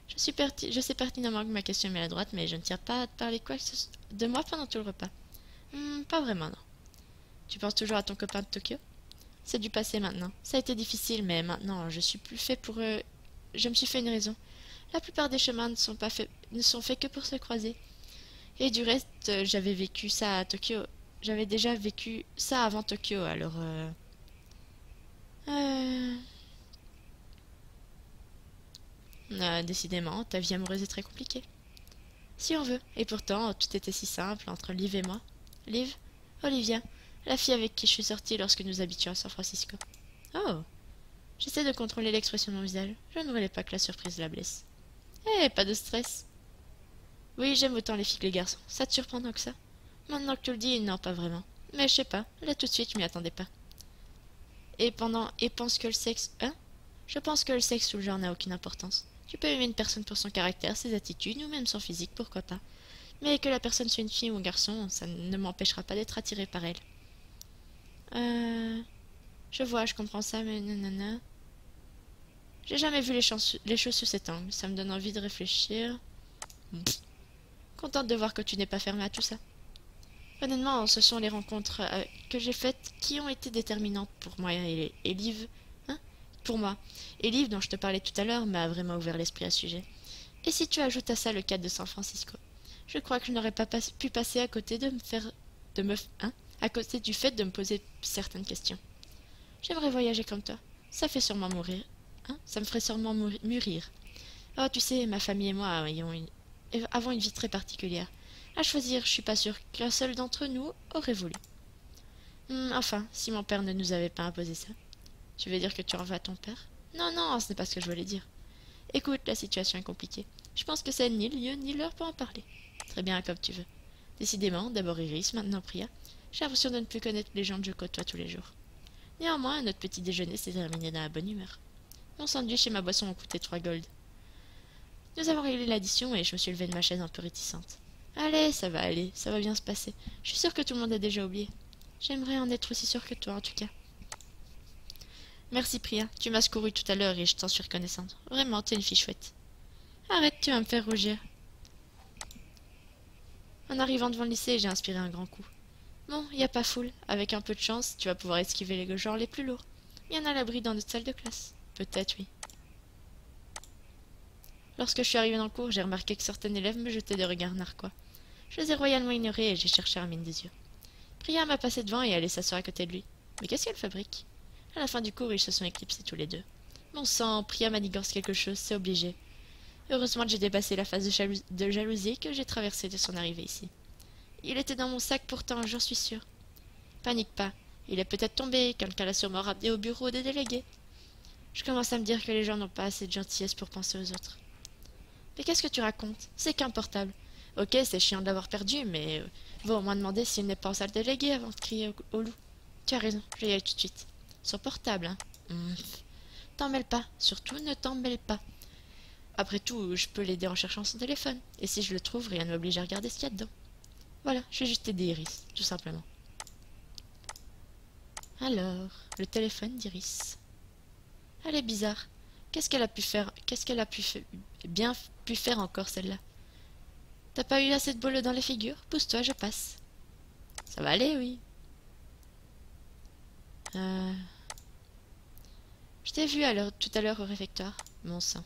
Je sais pertinemment que ma question est maladroite, mais je ne tiens pas à te parler de moi pendant tout le repas. Pas vraiment, non. Tu penses toujours à ton copain de Tokyo? C'est du passé maintenant. Ça a été difficile, mais maintenant, je suis plus fait pour eux. Je me suis fait une raison. La plupart des chemins ne sont faits que pour se croiser. Et du reste, j'avais vécu ça à Tokyo. J'avais déjà vécu ça avant Tokyo, alors... décidément, ta vie amoureuse est très compliquée. Si on veut. Et pourtant, tout était si simple entre Liv et moi. Liv? Olivia, la fille avec qui je suis sortie lorsque nous habitions à San Francisco. Oh! J'essaie de contrôler l'expression de mon visage. Je ne voulais pas que la surprise la blesse. Eh, pas de stress. Oui, j'aime autant les filles que les garçons. Ça te surprend donc ça? Maintenant que tu le dis, non, pas vraiment. Mais je sais pas, là tout de suite, je m'y attendais pas. Et pense que le sexe... Hein? Je pense que le sexe ou le genre n'a aucune importance. Tu peux aimer une personne pour son caractère, ses attitudes ou même son physique, pourquoi pas. Mais que la personne soit une fille ou un garçon, ça ne m'empêchera pas d'être attiré par elle. Euh... Je vois, je comprends ça, mais nanana... J'ai jamais vu les choses sous cet angle. Ça me donne envie de réfléchir. Pff, contente de voir que tu n'es pas fermée à tout ça. Honnêtement, ce sont les rencontres que j'ai faites qui ont été déterminantes pour moi et Liv. Hein? Pour moi. Et Liv, dont je te parlais tout à l'heure, m'a vraiment ouvert l'esprit à ce sujet. Et si tu ajoutes à ça le cadre de San Francisco, je crois que je n'aurais pas pu passer à côté de me faire... Hein? À côté du fait de me poser certaines questions. J'aimerais voyager comme toi. Ça fait sûrement mourir. Hein? Ça me ferait sûrement mûrir. Oh, tu sais, ma famille et moi avons une vie très particulière. À choisir, je suis pas sûre qu'un seul d'entre nous aurait voulu. Enfin, si mon père ne nous avait pas imposé ça. Tu veux dire que tu en veux à ton père? Non, non, ce n'est pas ce que je voulais dire. Écoute, la situation est compliquée. Je pense que c'est ni le lieu ni l'heure pour en parler. Très bien, comme tu veux. Décidément, d'abord Iris, maintenant Priya. J'ai l'impression de ne plus connaître les gens que je côtoie tous les jours. Néanmoins, notre petit déjeuner s'est terminé dans la bonne humeur. Mon sandwich et ma boisson ont coûté 3 golds. Nous avons réglé l'addition et je me suis levée de ma chaise un peu réticente. Allez, ça va bien se passer. Je suis sûre que tout le monde a déjà oublié. J'aimerais en être aussi sûre que toi, en tout cas. Merci, Priya. Tu m'as secouru tout à l'heure et je t'en suis reconnaissante. Vraiment, t'es une fille chouette. Arrête, tu vas me faire rougir. En arrivant devant le lycée, j'ai inspiré un grand coup. Bon, y a pas foule. Avec un peu de chance, tu vas pouvoir esquiver les genres les plus lourds. Bien à l'abri dans notre salle de classe. Peut-être, oui. Lorsque je suis arrivée dans le cours, j'ai remarqué que certains élèves me jetaient des regards narquois. Je les ai royalement ignorés et j'ai cherché à mine des yeux. Priya m'a passé devant et allait s'asseoir à côté de lui. Mais qu'est-ce qu'elle fabrique? À la fin du cours, ils se sont éclipsés tous les deux. Bon sang, Priya manigance quelque chose, c'est obligé. Heureusement que j'ai dépassé la phase de jalousie que j'ai traversée de son arrivée ici. Il était dans mon sac pourtant, j'en suis sûre. Panique pas, il est peut-être tombé, quelqu'un l'a sûrement ramené au bureau des délégués. Je commence à me dire que les gens n'ont pas assez de gentillesse pour penser aux autres. Mais qu'est-ce que tu racontes? C'est qu'un portable. Ok, c'est chiant de l'avoir perdu, mais va au moins demander s'il n'est pas en salle déléguée avant de crier au loup. Tu as raison, je vais y aller tout de suite. Son portable, hein. T'en mêle pas, surtout ne t'en mêle pas. Après tout, je peux l'aider en cherchant son téléphone. Et si je le trouve, rien ne m'oblige à regarder ce qu'il y a dedans. Voilà, je vais juste aider Iris, tout simplement. Alors, le téléphone d'Iris. Elle est bizarre. Qu'est-ce qu'elle a pu faire? Bien pu faire encore celle-là? T'as pas eu assez de bolo dans les figures? Pousse-toi, je passe. Ça va aller, oui. Je t'ai vu tout à l'heure au réfectoire. Mon sang.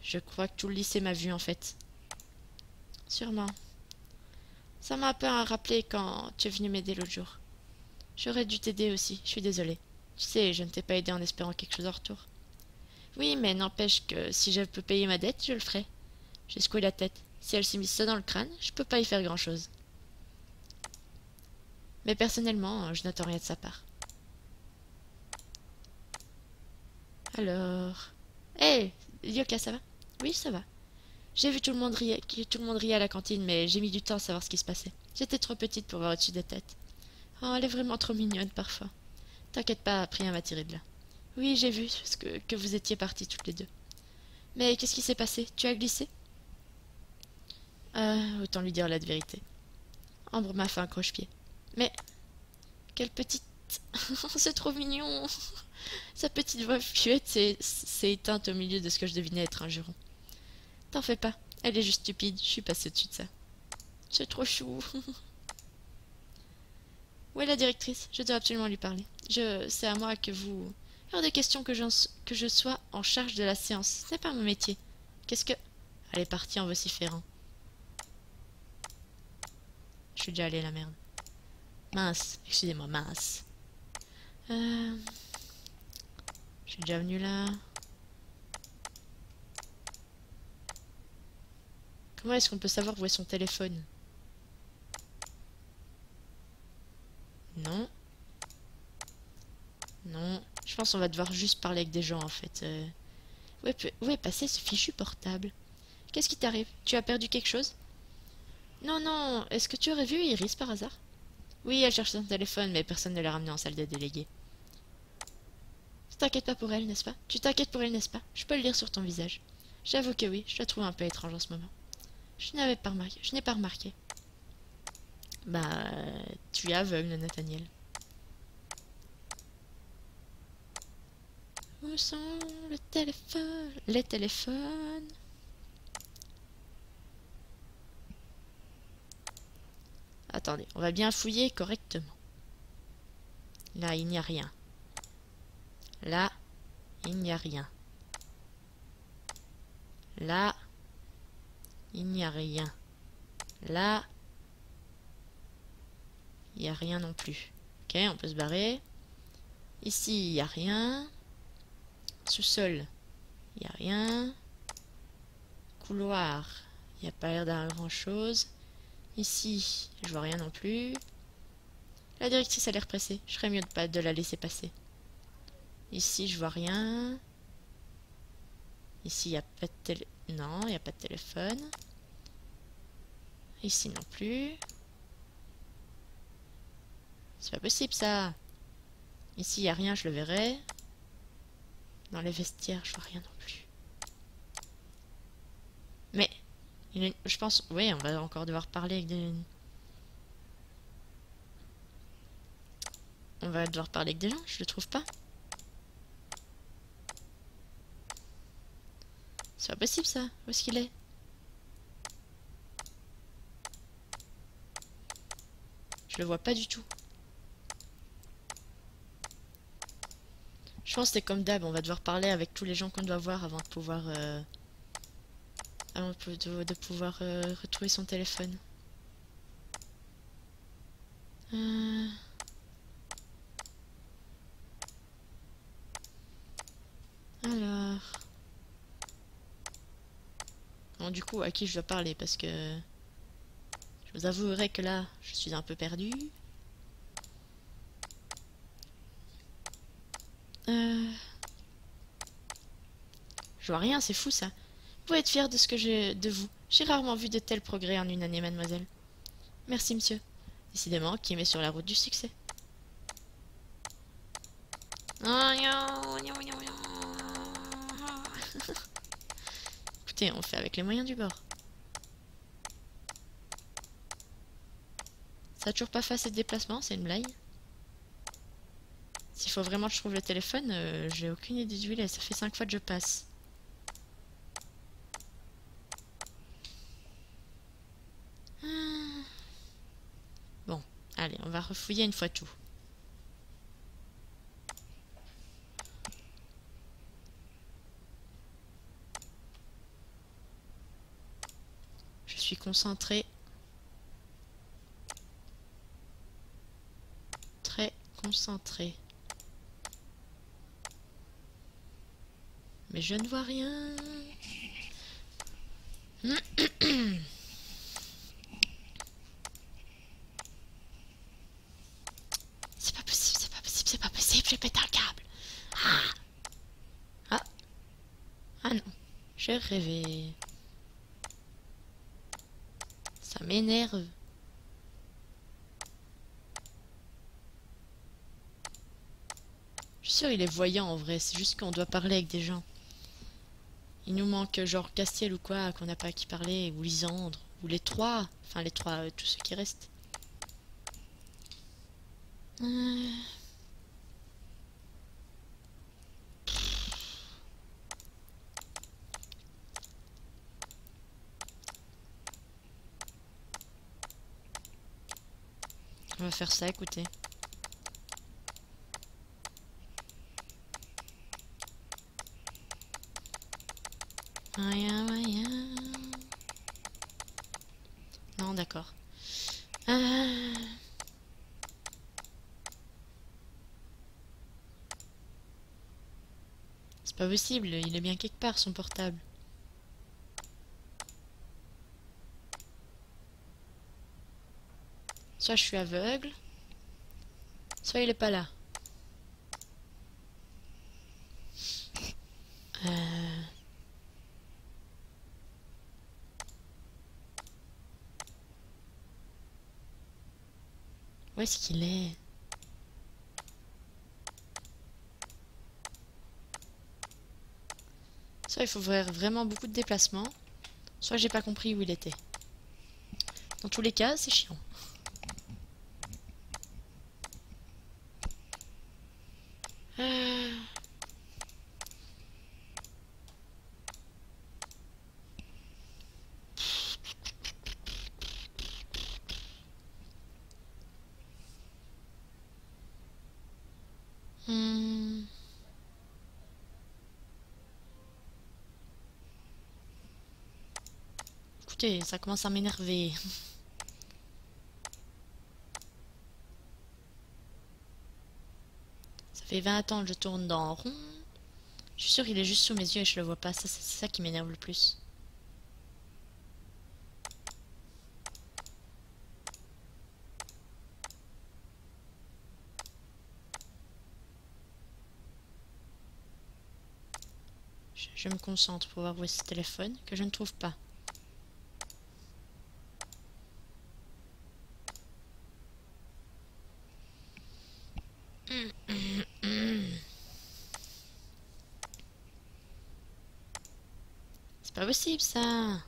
Je crois que tout le lycée m'a vu en fait. Sûrement. Ça m'a un peu rappelé quand tu es venu m'aider l'autre jour. J'aurais dû t'aider aussi, je suis désolée. Tu sais, je ne t'ai pas aidé en espérant quelque chose en retour. Oui, mais n'empêche que si je peux payer ma dette, je le ferai. J'ai secoué la tête. Si elle s'est mise ça dans le crâne, je peux pas y faire grand-chose. Mais personnellement, je n'attends rien de sa part. Alors... Hé, Yoka, ça va? Oui, ça va. J'ai vu tout le monde riait à la cantine, mais j'ai mis du temps à savoir ce qui se passait. J'étais trop petite pour voir au-dessus des têtes. Oh, elle est vraiment trop mignonne parfois. T'inquiète pas, Priya m'a tiré de là. Oui, j'ai vu que vous étiez partis toutes les deux. Mais qu'est-ce qui s'est passé? Tu as glissé? Autant lui dire la vérité. Ambre m'a fait un croche-pied. Mais, quelle petite... C'est trop mignon. Sa petite voix fluette s'est éteinte au milieu de ce que je devinais être un juron. T'en fais pas, elle est juste stupide, je suis passée au-dessus de ça. C'est trop chou. Où est la directrice? Je dois absolument lui parler. C'est à moi que vous... Hors de question que je sois en charge de la séance. Ce n'est pas mon métier. Qu'est-ce que... Elle est partie en vociférant. Je suis déjà allée, la merde. Mince, excusez-moi, mince. Je suis déjà venue là. Comment est-ce qu'on peut savoir où est son téléphone? Je pense qu'on va devoir juste parler avec des gens en fait. Où est passé ce fichu portable? Qu'est-ce qui t'arrive? Tu as perdu quelque chose? Non, non, est-ce que tu aurais vu Iris par hasard? Oui, elle cherche son téléphone, mais personne ne l'a ramené en salle des délégués. Tu t'inquiètes pas pour elle, n'est-ce pas? Tu t'inquiètes pour elle, n'est-ce pas? Je peux le lire sur ton visage. J'avoue que oui, je la trouve un peu étrange en ce moment. Je n'ai pas remarqué. Bah, tu es aveugle, Nathaniel. Où sont les téléphones? Attendez, on va bien fouiller correctement. Là, il n'y a rien. Là, il n'y a rien. Là, il n'y a rien. Là, il n'y a rien non plus. Ok, on peut se barrer. Ici, il n'y a rien. Sous-sol, il n'y a rien. Couloir, il n'y a pas l'air d'un grand-chose. Ici, je vois rien non plus. La directrice a l'air pressée. Je ferais mieux de la laisser passer. Ici, je vois rien. Ici, il n'y a pas de Non, il n'y a pas de téléphone. Ici non plus. C'est pas possible, ça. Ici, il n'y a rien, je le verrai. Dans les vestiaires, je vois rien non plus. Mais, je pense... Oui, on va encore devoir parler avec des... On va devoir parler avec des gens, je le trouve pas. C'est pas possible, ça. Où est-ce qu'il est? Je le vois pas du tout. Je pense que c'est comme d'hab, on va devoir parler avec tous les gens qu'on doit voir avant de pouvoir... retrouver son téléphone. Alors... Bon, du coup, à qui je dois parler? Parce que... Je vous avouerai que là, je suis un peu perdue. Je vois rien, c'est fou ça. Vous pouvez être fier de ce que j'ai de vous. J'ai rarement vu de tels progrès en une année, mademoiselle. Merci, monsieur. Décidément, Kim est sur la route du succès. Écoutez, on fait avec les moyens du bord. Ça a toujours pas fait assez de déplacements, c'est une blague. S'il faut vraiment que je trouve le téléphone, j'ai aucune idée d'où il est. Ça fait 5 fois que je passe. Bon, allez, on va refouiller une fois tout. Je suis concentrée. Très concentrée. Mais je ne vois rien. C'est pas possible, c'est pas possible, c'est pas possible, j'ai pété un câble. Ah. Ah. Ah non, j'ai rêvé. Ça m'énerve. Je suis sûre il est voyant en vrai, c'est juste qu'on doit parler avec des gens. Il nous manque genre Castiel ou quoi, qu'on n'a pas à qui parler, ou Lisandre, ou les trois. Enfin les trois, tous ceux qui restent. On va faire ça, écoutez. Rien, rien. Non, d'accord. C'est pas possible, il est bien quelque part son portable. Soit je suis aveugle, soit il est pas là. Où est-ce qu'il est? Soit il faut faire vraiment beaucoup de déplacements, soit j'ai pas compris où il était. Dans tous les cas, c'est chiant. Euh... hmm. Écoutez, ça commence à m'énerver. Ça fait 20 ans que je tourne dans rond. Je suis sûre qu'il est juste sous mes yeux et je le vois pas. Ça, c'est ça qui m'énerve le plus. Je me concentre pour voir où est ce téléphone que je ne trouve pas. C'est pas possible ça.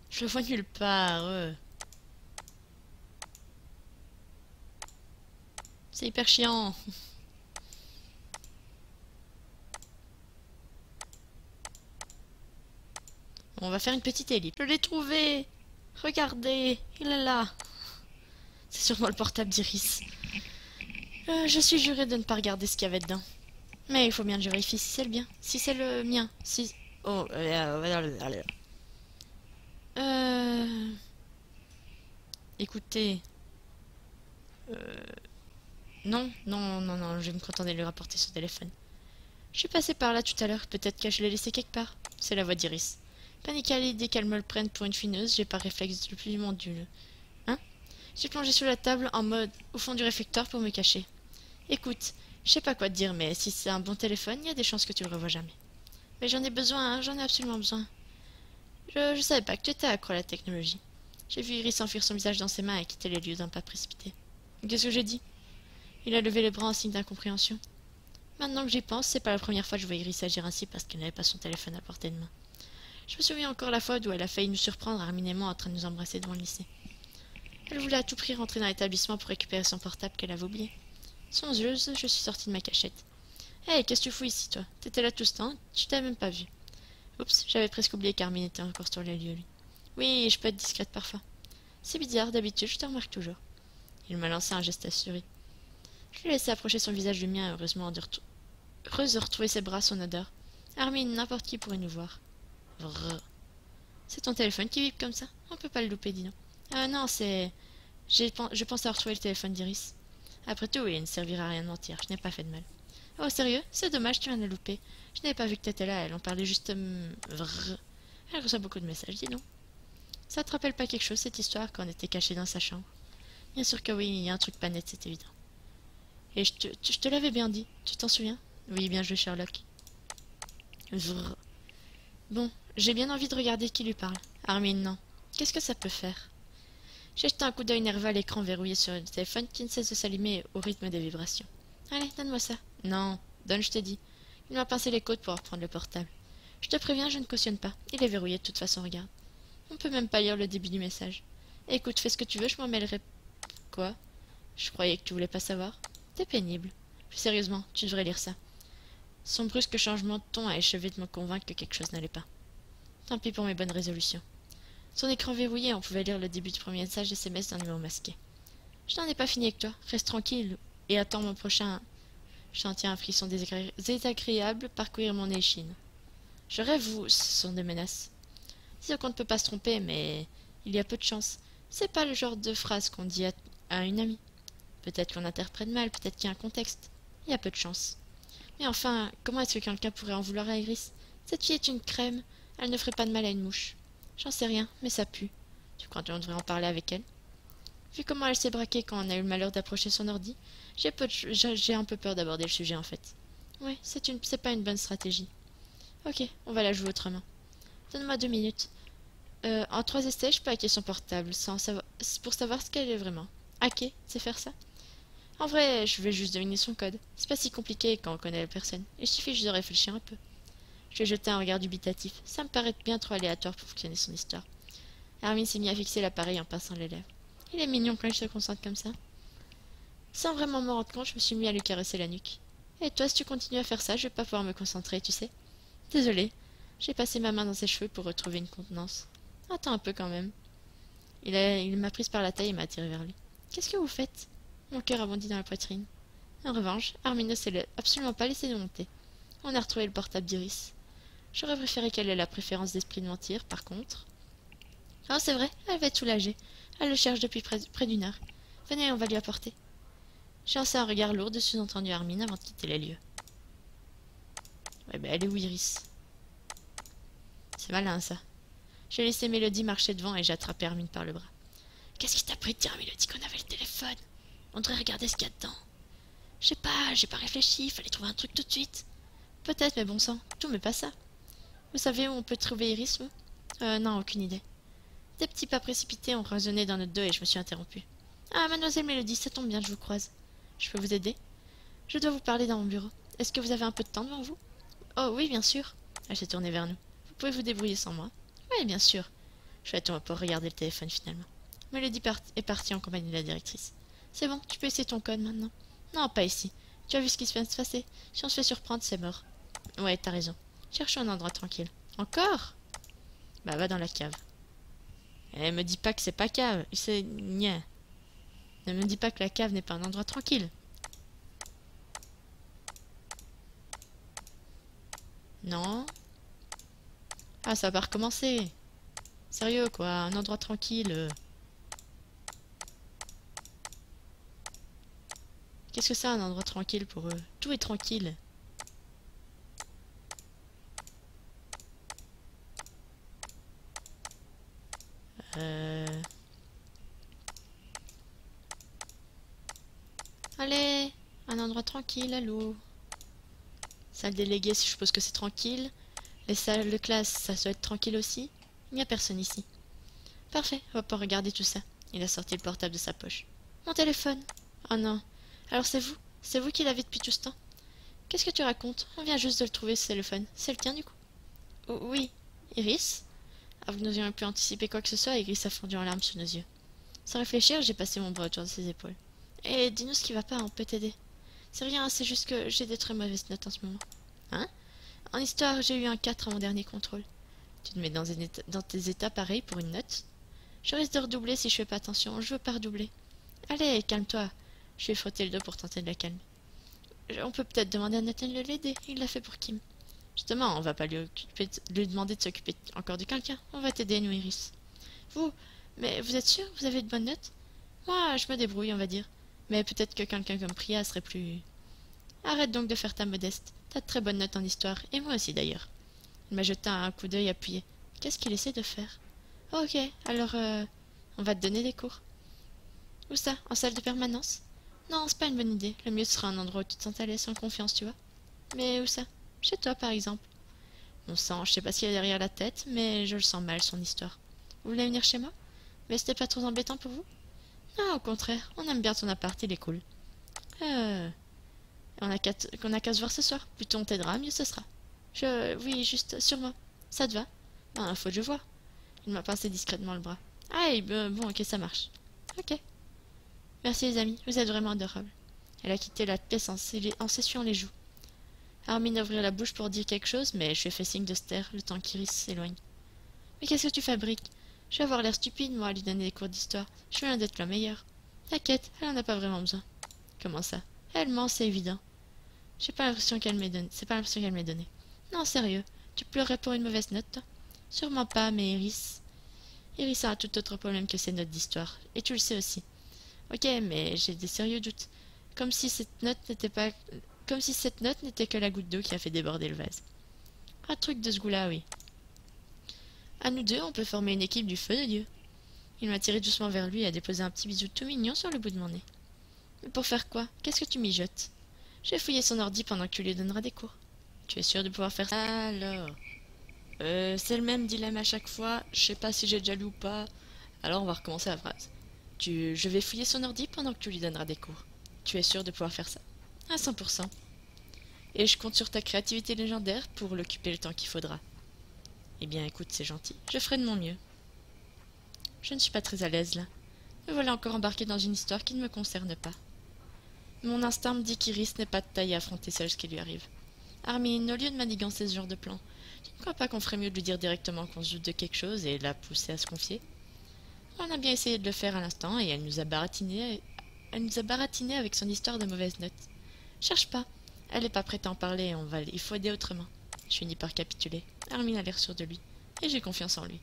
Je le vois nulle part. C'est hyper chiant. On va faire une petite ellipse. Je l'ai trouvé. Regardez, il est là. C'est sûrement le portable d'Iris. Je suis jurée de ne pas regarder ce qu'il y avait dedans. Mais il faut bien que je vérifie si c'est le bien. Si c'est le mien. Si... Oh... Écoutez... Non, non, non, non, je vais me contenter de lui rapporter son téléphone. Je suis passée par là tout à l'heure, peut-être que je l'ai laissé quelque part. C'est la voix d'Iris. Paniquée à l'idée qu'elle me le prenne pour une fineuse, j'ai par réflexe le plus mondial. Hein? J'ai plongé sous la table en mode au fond du réflecteur pour me cacher. Écoute, je sais pas quoi te dire, mais si c'est un bon téléphone, il y a des chances que tu le revois jamais. Mais j'en ai besoin, hein, j'en ai absolument besoin. Je savais pas que tu étais accro à la technologie. J'ai vu Iris enfuir son visage dans ses mains et quitter les lieux d'un pas précipité. Qu'est-ce que j'ai dit? Il a levé les bras en signe d'incompréhension. Maintenant que j'y pense, c'est pas la première fois que je vois Iris agir ainsi parce qu'elle n'avait pas son téléphone à portée de main. Je me souviens encore la fois où elle a failli nous surprendre, Armin et moi, en train de nous embrasser devant le lycée. Elle voulait à tout prix rentrer dans l'établissement pour récupérer son portable qu'elle avait oublié. Songeuse, je suis sortie de ma cachette. Hé, hey, qu'est-ce que tu fous ici, toi? T'étais là tout ce temps, je t'avais même pas vu. Oups, j'avais presque oublié qu'Armin était encore sur les lieux, lui. Oui, je peux être discrète parfois. C'est bizarre, d'habitude, je te remarque toujours. Il m'a lancé un geste assuré. Je lui ai laissé approcher son visage du mien, heureuse de retrouver ses bras, son odeur. Armin, n'importe qui pourrait nous voir. Vrr. C'est ton téléphone qui vibre comme ça? On peut pas le louper, dis donc. Ah non, c'est... Je pense avoir retrouvé le téléphone d'Iris. Après tout, il ne servira à rien de mentir, je n'ai pas fait de mal. Oh, sérieux? C'est dommage, tu viens de le louper. Je n'avais pas vu que t'étais là, elle en parlait juste... Vrr. Elle reçoit beaucoup de messages, dis donc. Ça te rappelle pas quelque chose, cette histoire, quand on était cachés dans sa chambre? Bien sûr que oui, il y a un truc pas net, c'est évident. Et je te l'avais bien dit, tu t'en souviens? Oui, bien joué, Sherlock. Vrr. Bon, j'ai bien envie de regarder qui lui parle. Armin, non. Qu'est-ce que ça peut faire? J'ai jeté un coup d'œil nerveux à l'écran verrouillé sur le téléphone qui ne cesse de s'allumer au rythme des vibrations. Allez, donne-moi ça. Non, donne, je t'ai dit. Il m'a pincé les côtes pour reprendre le portable. Je te préviens, je ne cautionne pas. Il est verrouillé de toute façon, regarde. On peut même pas lire le début du message. Écoute, fais ce que tu veux, je m'en mêlerai. Quoi? Je croyais que tu voulais pas savoir. T'es pénible. Plus sérieusement, tu devrais lire ça. Son brusque changement de ton a achevé de me convaincre que quelque chose n'allait pas. Tant pis pour mes bonnes résolutions. Son écran verrouillé, on pouvait lire le début du premier message SMS d'un numéro masqué. Je n'en ai pas fini avec toi. Reste tranquille et attends mon prochain... Je sentis un frisson désagréable parcourir mon échine. Je rêve ou ce sont des menaces. Si on ne peut pas se tromper, mais il y a peu de chance. C'est pas le genre de phrase qu'on dit à une amie. Peut-être qu'on interprète mal, peut-être qu'il y a un contexte. Il y a peu de chance. Mais enfin, comment est-ce que quelqu'un pourrait en vouloir à Iris? Cette fille est une crème. Elle ne ferait pas de mal à une mouche. J'en sais rien, mais ça pue. Tu crois qu'on devrait en parler avec elle? Vu comment elle s'est braquée quand on a eu le malheur d'approcher son ordi, j'ai un peu peur d'aborder le sujet en fait. Ouais, c'est pas une bonne stratégie. Ok, on va la jouer autrement. Donne-moi 2 minutes. En 3 essais, je peux hacker son portable, pour savoir ce qu'elle est vraiment. Hacker, c'est faire ça? En vrai, je vais juste deviner son code. C'est pas si compliqué quand on connaît la personne. Il suffit juste de réfléchir un peu. Je lui ai jeté un regard dubitatif. Ça me paraît bien trop aléatoire pour fonctionner son histoire. Hermine s'est mis à fixer l'appareil en pinçant les lèvres. Il est mignon quand il se concentre comme ça. Sans vraiment m'en rendre compte, je me suis mis à lui caresser la nuque. Et toi, si tu continues à faire ça, je vais pas pouvoir me concentrer, tu sais. Désolée. J'ai passé ma main dans ses cheveux pour retrouver une contenance. Attends un peu quand même. Il m'a prise par la taille et m'a attirée vers lui. Qu'est-ce que vous faites? Mon cœur a bondi dans la poitrine. En revanche, Hermine ne s'est absolument pas laissé de monter. On a retrouvé le portable d'Iris. J'aurais préféré qu'elle ait la préférence d'esprit de mentir, par contre. Oh, c'est vrai, elle va être soulagée. Elle le cherche depuis près d'une heure. Venez, on va lui apporter. J'ai lancé un regard lourd de sous-entendu Hermine avant de quitter les lieux. Ouais, ben elle est où, Iris? C'est malin, ça. J'ai laissé Mélodie marcher devant et j'ai attrapé Hermine par le bras. Qu'est-ce qui t'a pris de dire à Mélodie qu'on avait le téléphone? On devrait regarder ce qu'il y a dedans. Je sais pas, j'ai pas réfléchi, il fallait trouver un truc tout de suite. Peut-être, mais bon sang, tout mais pas ça. Vous savez où on peut trouver Iris, vous? Non, aucune idée. Des petits pas précipités ont résonné dans notre dos et je me suis interrompue. Ah, mademoiselle Mélodie, ça tombe bien, je vous croise. Je peux vous aider? Je dois vous parler dans mon bureau. Est-ce que vous avez un peu de temps devant vous? Oh oui, bien sûr. Elle s'est tournée vers nous. Vous pouvez vous débrouiller sans moi? Oui, bien sûr. Chouette, on va pas regarder le téléphone finalement. Mélodie est partie en compagnie de la directrice. C'est bon, tu peux essayer ton code maintenant. Non, pas ici. Tu as vu ce qui vient de se passer? Si on se fait surprendre, c'est mort. Ouais, t'as raison. Cherche un endroit tranquille. Encore? Bah, va dans la cave. Eh, me dis pas que c'est pas cave. C'est... Nya. Ne me dis pas que la cave n'est pas un endroit tranquille. Non. Ah, ça va recommencer. Sérieux, quoi. Un endroit tranquille. Qu'est-ce que c'est un endroit tranquille pour eux? Tout est tranquille. Allez, un endroit tranquille, allô. Salle déléguée, je suppose que c'est tranquille. Les salles de classe, ça doit être tranquille aussi. Il n'y a personne ici. Parfait, on va pas regarder tout ça. Il a sorti le portable de sa poche. Mon téléphone. Oh non. Alors c'est vous? C'est vous qui l'avez depuis tout ce temps? Qu'est-ce que tu racontes? On vient juste de le trouver, ce téléphone. C'est le tien, du coup? Oh, oui. Iris? Avant que nous ayons pu anticiper quoi que ce soit, Iris a fondu en larmes sous nos yeux. Sans réfléchir, j'ai passé mon bras autour de ses épaules. Et dis-nous ce qui va pas, on peut t'aider. C'est rien, c'est juste que j'ai des très mauvaises notes en ce moment. Hein? En histoire, j'ai eu un 4 à mon dernier contrôle. Tu te mets dans tes états pareils pour une note? Je risque de redoubler si je fais pas attention, je veux pas redoubler. Allez, calme-toi. Je lui ai frotté le dos pour tenter de la calmer. On peut peut-être demander à Nathan de l'aider, il l'a fait pour Kim. Justement, on va pas lui demander de s'occuper encore de quelqu'un. On va t'aider, nous, Iris. Vous? Mais vous êtes sûr? Vous avez de bonnes notes? Moi, je me débrouille, on va dire. Mais peut-être que quelqu'un comme Priya serait plus... Arrête donc de faire ta modeste. T'as de très bonnes notes en histoire, et moi aussi d'ailleurs. Il m'a jeté un coup d'œil appuyé. Qu'est-ce qu'il essaie de faire? Ok, alors on va te donner des cours. Où ça? En salle de permanence? Non, c'est pas une bonne idée. Le mieux sera un endroit où tu te sens à l'aise en confiance, tu vois. Mais où ça? Chez toi, par exemple. Mon sang, je sais pas ce qu'il y a derrière la tête, mais je le sens mal, son histoire. Vous voulez venir chez moi? Mais c'était pas trop embêtant pour vous? Non, au contraire, on aime bien ton appart, il est cool. On a qu'à se voir ce soir. Plus tôt on t'aidera, mieux ce sera. Oui, juste sur moi. Ça te va? Ben, faut que je vois. Il m'a pincé discrètement le bras. Ah, bon, ok, ça marche. Ok. Merci les amis, vous êtes vraiment adorables. Elle a quitté la pièce en s'essuyant les joues. Hermine ouvrit la bouche pour dire quelque chose, mais je lui ai fait signe de se taire le temps qu'Iris s'éloigne. Mais qu'est-ce que tu fabriques? Je vais avoir l'air stupide, moi, à lui donner des cours d'histoire. Je suis loin d'être la meilleure. T'inquiète, elle en a pas vraiment besoin. Comment ça? Elle ment, c'est évident. J'ai pas l'impression qu'elle m'ait donné. C'est pas l'impression qu'elle m'ait donné. Non, sérieux. Tu pleurerais pour une mauvaise note, toi? Sûrement pas, mais Iris... Iris a un tout autre problème que ses notes d'histoire. Et tu le sais aussi. Ok, mais j'ai des sérieux doutes. Comme si cette note n'était pas... Comme si cette note n'était que la goutte d'eau qui a fait déborder le vase. Un truc de ce goût-là, oui. À nous deux, on peut former une équipe du feu de Dieu. Il m'a tiré doucement vers lui et a déposé un petit bisou tout mignon sur le bout de mon nez. Mais pour faire quoi? Qu'est-ce que tu mijotes? Je vais fouiller son ordi pendant que tu lui donneras des cours. Tu es sûr de pouvoir faire ça? Alors... C'est le même dilemme à chaque fois. Je sais pas si j'ai déjà lu ou pas. Alors on va recommencer la phrase. Je vais fouiller son ordi pendant que tu lui donneras des cours. Tu es sûr de pouvoir faire ça? À 100%. Et je compte sur ta créativité légendaire pour l'occuper le temps qu'il faudra. Eh bien écoute, c'est gentil. Je ferai de mon mieux. Je ne suis pas très à l'aise là. Me voilà encore embarqué dans une histoire qui ne me concerne pas. Mon instinct me dit qu'Iris n'est pas de taille à affronter seule ce qui lui arrive. Armin, au lieu de manigancer ce genre de plan, tu ne crois pas qu'on ferait mieux de lui dire directement qu'on se doute de quelque chose et la pousser à se confier? On a bien essayé de le faire à l'instant et elle nous a baratiné avec son histoire de mauvaise note. Cherche pas, elle n'est pas prête à en parler, il faut aider autrement. Je finis par capituler. Armin a l'air sûr de lui, et j'ai confiance en lui.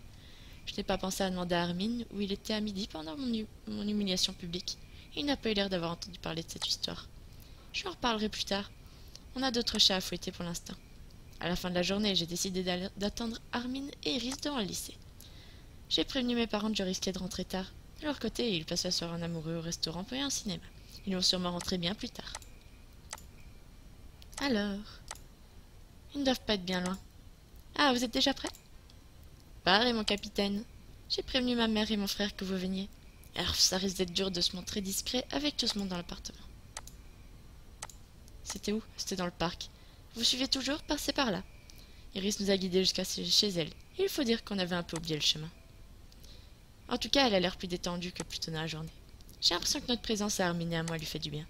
Je n'ai pas pensé à demander à Armin où il était à midi pendant mon humiliation publique. Il n'a pas eu l'air d'avoir entendu parler de cette histoire. Je lui en reparlerai plus tard. On a d'autres chats à fouetter pour l'instant. À la fin de la journée, j'ai décidé d'attendre Armin et Iris devant le lycée. J'ai prévenu mes parents que je risquais de rentrer tard. De leur côté, ils passent la soirée en amoureux au restaurant puis un cinéma. Ils vont sûrement rentrer bien plus tard. Alors, ils ne doivent pas être bien loin. Ah, vous êtes déjà prêts? Paré, mon capitaine. J'ai prévenu ma mère et mon frère que vous veniez. Alors, ça risque d'être dur de se montrer discret avec tout ce monde dans l'appartement. C'était où? C'était dans le parc. Vous suivez toujours? Passez par là. Iris nous a guidés jusqu'à chez elle. Il faut dire qu'on avait un peu oublié le chemin. En tout cas, elle a l'air plus détendue que plus tôt dans la journée. J'ai l'impression que notre présence à Armin et à moi lui fait du bien.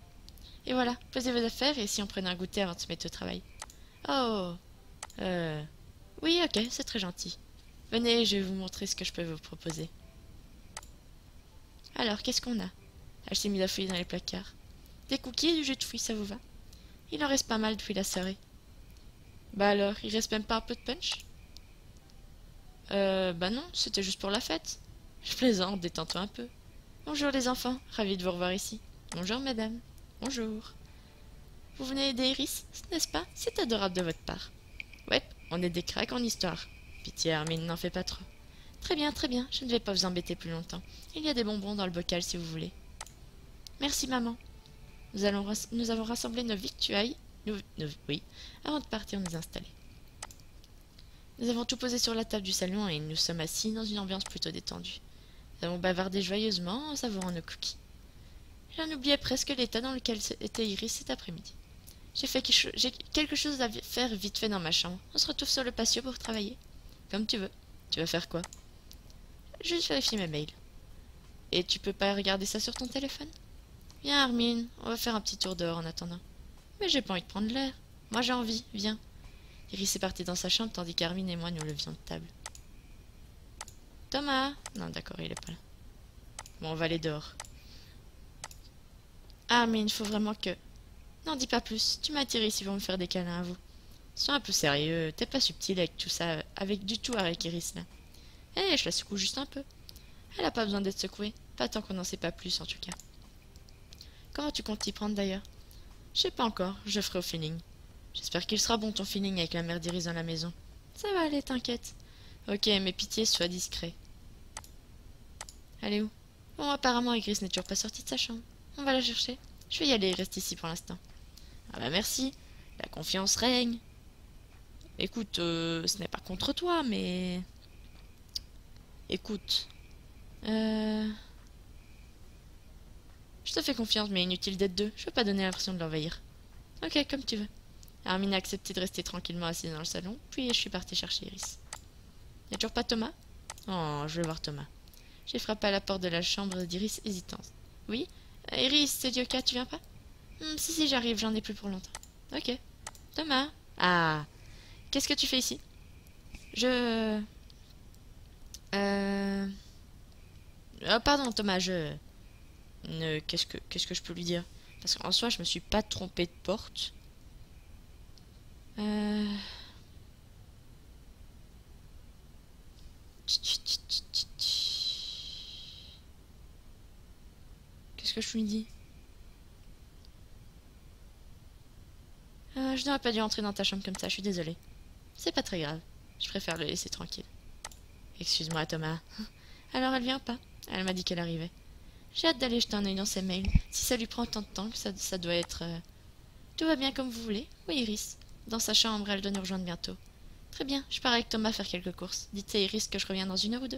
Et voilà, posez vos affaires et si on prenait un goûter avant de se mettre au travail. Oh, oui, ok, c'est très gentil. Venez, je vais vous montrer ce que je peux vous proposer. Alors, qu'est-ce qu'on a? Elle s'est mise à fouiller dans les placards. Des cookies et du jus de fruits, ça vous va? Il en reste pas mal depuis la soirée. Bah alors, il reste même pas un peu de punch? Bah non, c'était juste pour la fête. Je plaisante, détends-toi un peu. Bonjour les enfants, ravi de vous revoir ici. Bonjour madame. Bonjour. Vous venez aider Iris, n'est-ce pas? C'est adorable de votre part. Ouais, on est des cracks en histoire. Pitié Armin, n'en fais pas trop. Très bien, je ne vais pas vous embêter plus longtemps. Il y a des bonbons dans le bocal si vous voulez. Merci maman. Nous avons rassemblé nos victuailles, oui, avant de partir nous installer. Nous avons tout posé sur la table du salon et nous sommes assis dans une ambiance plutôt détendue. Nous avons bavardé joyeusement en savourant nos cookies. J'en oubliais presque l'état dans lequel était Iris cet après-midi. J'ai quelque chose à faire vite fait dans ma chambre. On se retrouve sur le patio pour travailler. Comme tu veux. Tu vas faire quoi? Juste vérifier mes mails. Et tu peux pas regarder ça sur ton téléphone? Viens Armin, on va faire un petit tour dehors en attendant. Mais j'ai pas envie de prendre l'air. Moi j'ai envie, viens. Iris est partie dans sa chambre tandis qu'Armin et moi nous levions de table. Thomas! Non d'accord, il est pas là. Bon, on va aller dehors. Armin, il faut vraiment que... N'en dis pas plus, tu m'attires ici pour me faire des câlins à vous. Sois un peu sérieux, t'es pas subtil avec tout ça, du tout avec Iris là. Je la secoue juste un peu. Elle a pas besoin d'être secouée, pas tant qu'on n'en sait pas plus en tout cas. Comment tu comptes t'y prendre d'ailleurs? Je sais pas encore, je ferai au feeling. J'espère qu'il sera bon ton feeling avec la mère d'Iris dans la maison. Ça va aller, t'inquiète. Ok, mais pitié, sois discret. Elle est où? Bon, apparemment Iris n'est toujours pas sortie de sa chambre. On va la chercher. Je vais y aller, reste ici pour l'instant. Ah bah merci, la confiance règne. Écoute, ce n'est pas contre toi, mais... Écoute... Je te fais confiance, mais inutile d'être deux. Je veux pas donner l'impression de l'envahir. Ok, comme tu veux. Armin a accepté de rester tranquillement assis dans le salon, puis je suis partie chercher Iris. Y'a toujours pas Thomas? Oh, je vais voir Thomas. J'ai frappé à la porte de la chambre d'Iris hésitante. Oui? Iris, c'est Dioka, tu viens pas? Si, j'arrive, j'en ai plus pour longtemps. Ok. Thomas? Ah. Qu'est-ce que tu fais ici? Je... Oh, pardon, Thomas, qu'est-ce que je peux lui dire? Parce qu'en soi, je me suis pas trompée de porte. Qu'est-ce que je lui dis? Je n'aurais pas dû entrer dans ta chambre comme ça, je suis désolée. C'est pas très grave. Je préfère le laisser tranquille. Excuse-moi, Thomas. Alors, elle vient pas? Elle m'a dit qu'elle arrivait. J'ai hâte d'aller jeter un œil dans ses mails. Si ça lui prend tant de temps, ça doit être... Tout va bien comme vous voulez? Oui, Iris. Dans sa chambre, elle doit nous rejoindre bientôt. Très bien, je pars avec Thomas faire quelques courses. Dites à Iris que je reviens dans 1 heure ou 2.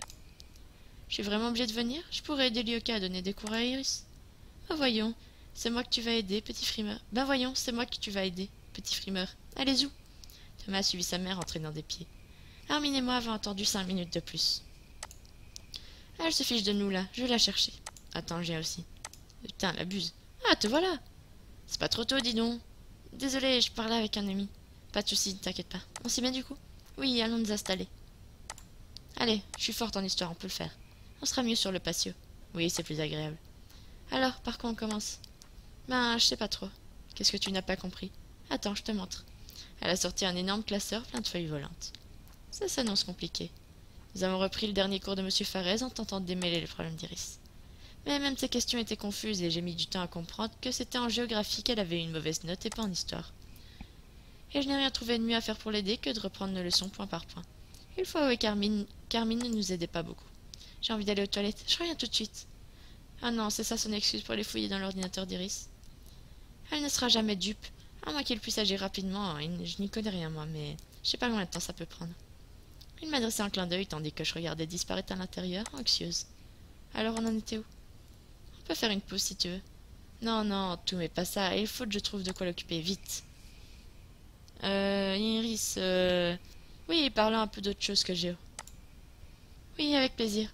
Je suis vraiment obligée de venir? Je pourrais aider Lyoka à donner des cours à Iris. Oh voyons, c'est moi que tu vas aider, petit frimeur. Ben voyons, c'est moi que tu vas aider, petit frimeur. Allez où? Thomas a suivi sa mère en traînant des pieds. Hermine et moi avons attendu 5 minutes de plus. Ah, elle se fiche de nous là, je vais la chercher. Attends, j'ai aussi. Putain, elle abuse. Ah, te voilà! C'est pas trop tôt, dis donc. Désolé, je parlais avec un ami. Pas de soucis, t'inquiète pas. On s'y met du coup? Oui, allons nous installer. Allez, je suis forte en histoire, on peut le faire. On sera mieux sur le patio. Oui, c'est plus agréable. Alors, par quoi on commence? Ben, je sais pas trop. Qu'est-ce que tu n'as pas compris? Attends, je te montre. Elle a sorti un énorme classeur plein de feuilles volantes. Ça s'annonce compliqué. Nous avons repris le dernier cours de M. Farès en tentant de démêler les problèmes d'Iris. Mais même ces questions étaient confuses et j'ai mis du temps à comprendre que c'était en géographie qu'elle avait une mauvaise note et pas en histoire. Et je n'ai rien trouvé de mieux à faire pour l'aider que de reprendre nos leçons point par point. Il faut avouer Carmine ne nous aidait pas beaucoup. J'ai envie d'aller aux toilettes, je reviens tout de suite. Ah non, c'est ça son excuse pour aller fouiller dans l'ordinateur d'Iris. Elle ne sera jamais dupe, à moins qu'il puisse agir rapidement, je n'y connais rien moi, mais je sais pas combien de temps ça peut prendre. Il m'adressait un clin d'œil tandis que je regardais disparaître à l'intérieur, anxieuse. Alors on en était où? On peut faire une pause si tu veux. Non, non, tout mais pas ça, il faut que je trouve de quoi l'occuper, vite. Iris, Oui, parlons un peu d'autre chose que Géo. Oui, avec plaisir.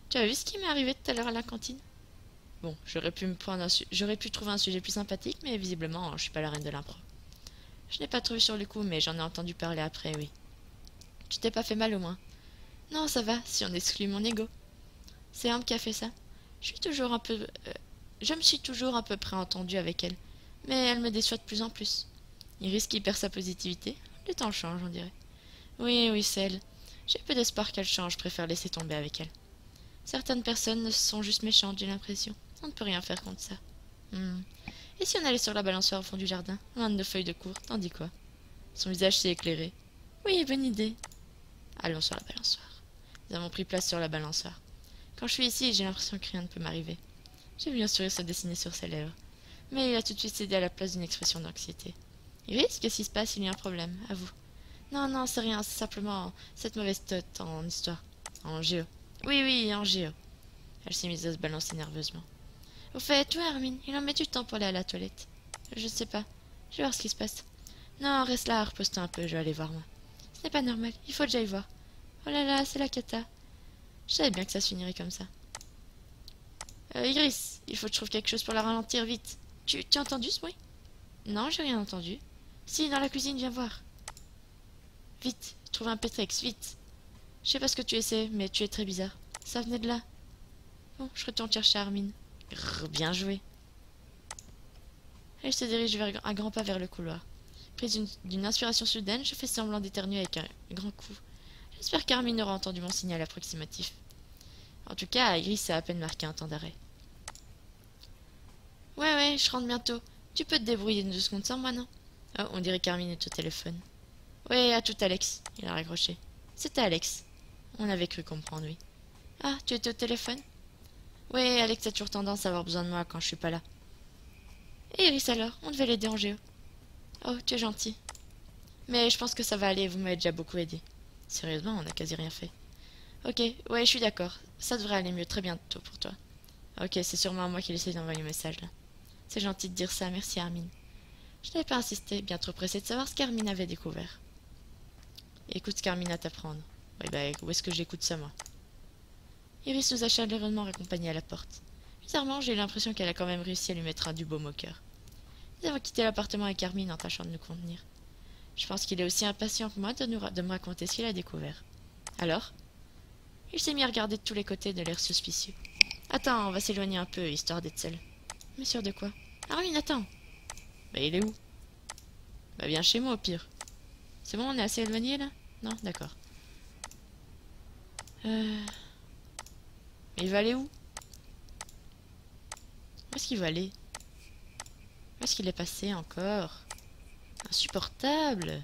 Tu as vu ce qui m'est arrivé tout à l'heure à la cantine? Bon, j'aurais pu trouver un sujet plus sympathique, mais visiblement, je suis pas la reine de l'impro. Je n'ai pas trouvé sur le coup, mais j'en ai entendu parler après, oui. Tu t'es pas fait mal au moins? Non, ça va, si on exclut mon ego. C'est Ambre qui a fait ça. Je me suis toujours à peu près entendue avec elle, mais elle me déçoit de plus en plus. Iris qui perd sa positivité, le temps change, on dirait. Oui, oui, c'est elle. J'ai peu d'espoir qu'elle change, je préfère laisser tomber avec elle. Certaines personnes sont juste méchantes, j'ai l'impression. On ne peut rien faire contre ça. Et si on allait sur la balançoire au fond du jardin, loin de nos feuilles de cour, t'en dis quoi? Son visage s'est éclairé. Oui, bonne idée. Allons sur la balançoire. Nous avons pris place sur la balançoire. Quand je suis ici, j'ai l'impression que rien ne peut m'arriver. J'ai vu un sourire se dessiner sur ses lèvres. Mais il a tout de suite cédé à la place d'une expression d'anxiété. Iris, qu'est-ce qui se passe? Il y a un problème, à vous. Non, non, c'est rien, c'est simplement cette mauvaise tête en histoire. En géo. Oui, oui, en géo. Elle s'est mise à se balancer nerveusement. Au fait, toi, Hermine, il en met du temps pour aller à la toilette. Je ne sais pas. Je vais voir ce qui se passe. Non, reste là, repose-toi un peu, je vais aller voir moi. Ce n'est pas normal, il faut que j'aille voir. Oh là là, c'est la cata. Je savais bien que ça se finirait comme ça. Iris, il faut que je trouve quelque chose pour la ralentir, vite. Tu as entendu ce bruit? Non, j'ai rien entendu. Si, dans la cuisine, viens voir. Vite, trouve un Pétrex, vite. Je sais pas ce que tu essaies, mais tu es très bizarre. Ça venait de là. Bon, je retourne chercher Armin. Grrr, bien joué. Elle se dirige vers un grand pas vers le couloir. Prise d'une inspiration soudaine, je fais semblant d'éternuer avec un grand coup. J'espère qu'Armin aura entendu mon signal approximatif. En tout cas, Iris a à peine marqué un temps d'arrêt. Ouais, ouais, je rentre bientôt. Tu peux te débrouiller 2 secondes sans moi, non? Oh, on dirait qu'Armin est au téléphone. Ouais, à tout, Alex. Il a raccroché. C'était Alex. On avait cru comprendre, oui. Ah, tu étais au téléphone? Ouais, Alex a toujours tendance à avoir besoin de moi quand je suis pas là. Et Iris alors? On devait l'aider en géo. Oh, tu es gentil. Mais je pense que ça va aller, vous m'avez déjà beaucoup aidé. Sérieusement, on n'a quasi rien fait. Ok, ouais, je suis d'accord. Ça devrait aller mieux très bientôt pour toi. Ok, c'est sûrement moi qui essaie d'envoyer un message là. C'est gentil de dire ça, merci Armin. Je n'avais pas insisté, bien trop pressé de savoir ce qu'Armin avait découvert. Écoute ce qu'Armin a à t'apprendre. Oui, bah, où est-ce que j'écoute ça, moi? Iris nous a chaleureusement raccompagnés à la porte. Bizarrement, j'ai eu l'impression qu'elle a quand même réussi à lui mettre un du baume au cœur. Nous avons quitté l'appartement avec Armin en tâchant de nous contenir. Je pense qu'il est aussi impatient que moi de me raconter ce qu'il a découvert. Alors? Il s'est mis à regarder de tous les côtés de l'air suspicieux. Attends, on va s'éloigner un peu, histoire d'être seul. Mais sûr de quoi? Armin, attends! Bah, il est où? Bah, viens chez moi au pire. C'est bon, on est assez éloigné là? Non, d'accord. Mais il va aller où? Où est-ce qu'il va aller? Où est-ce qu'il est passé encore? Insupportable!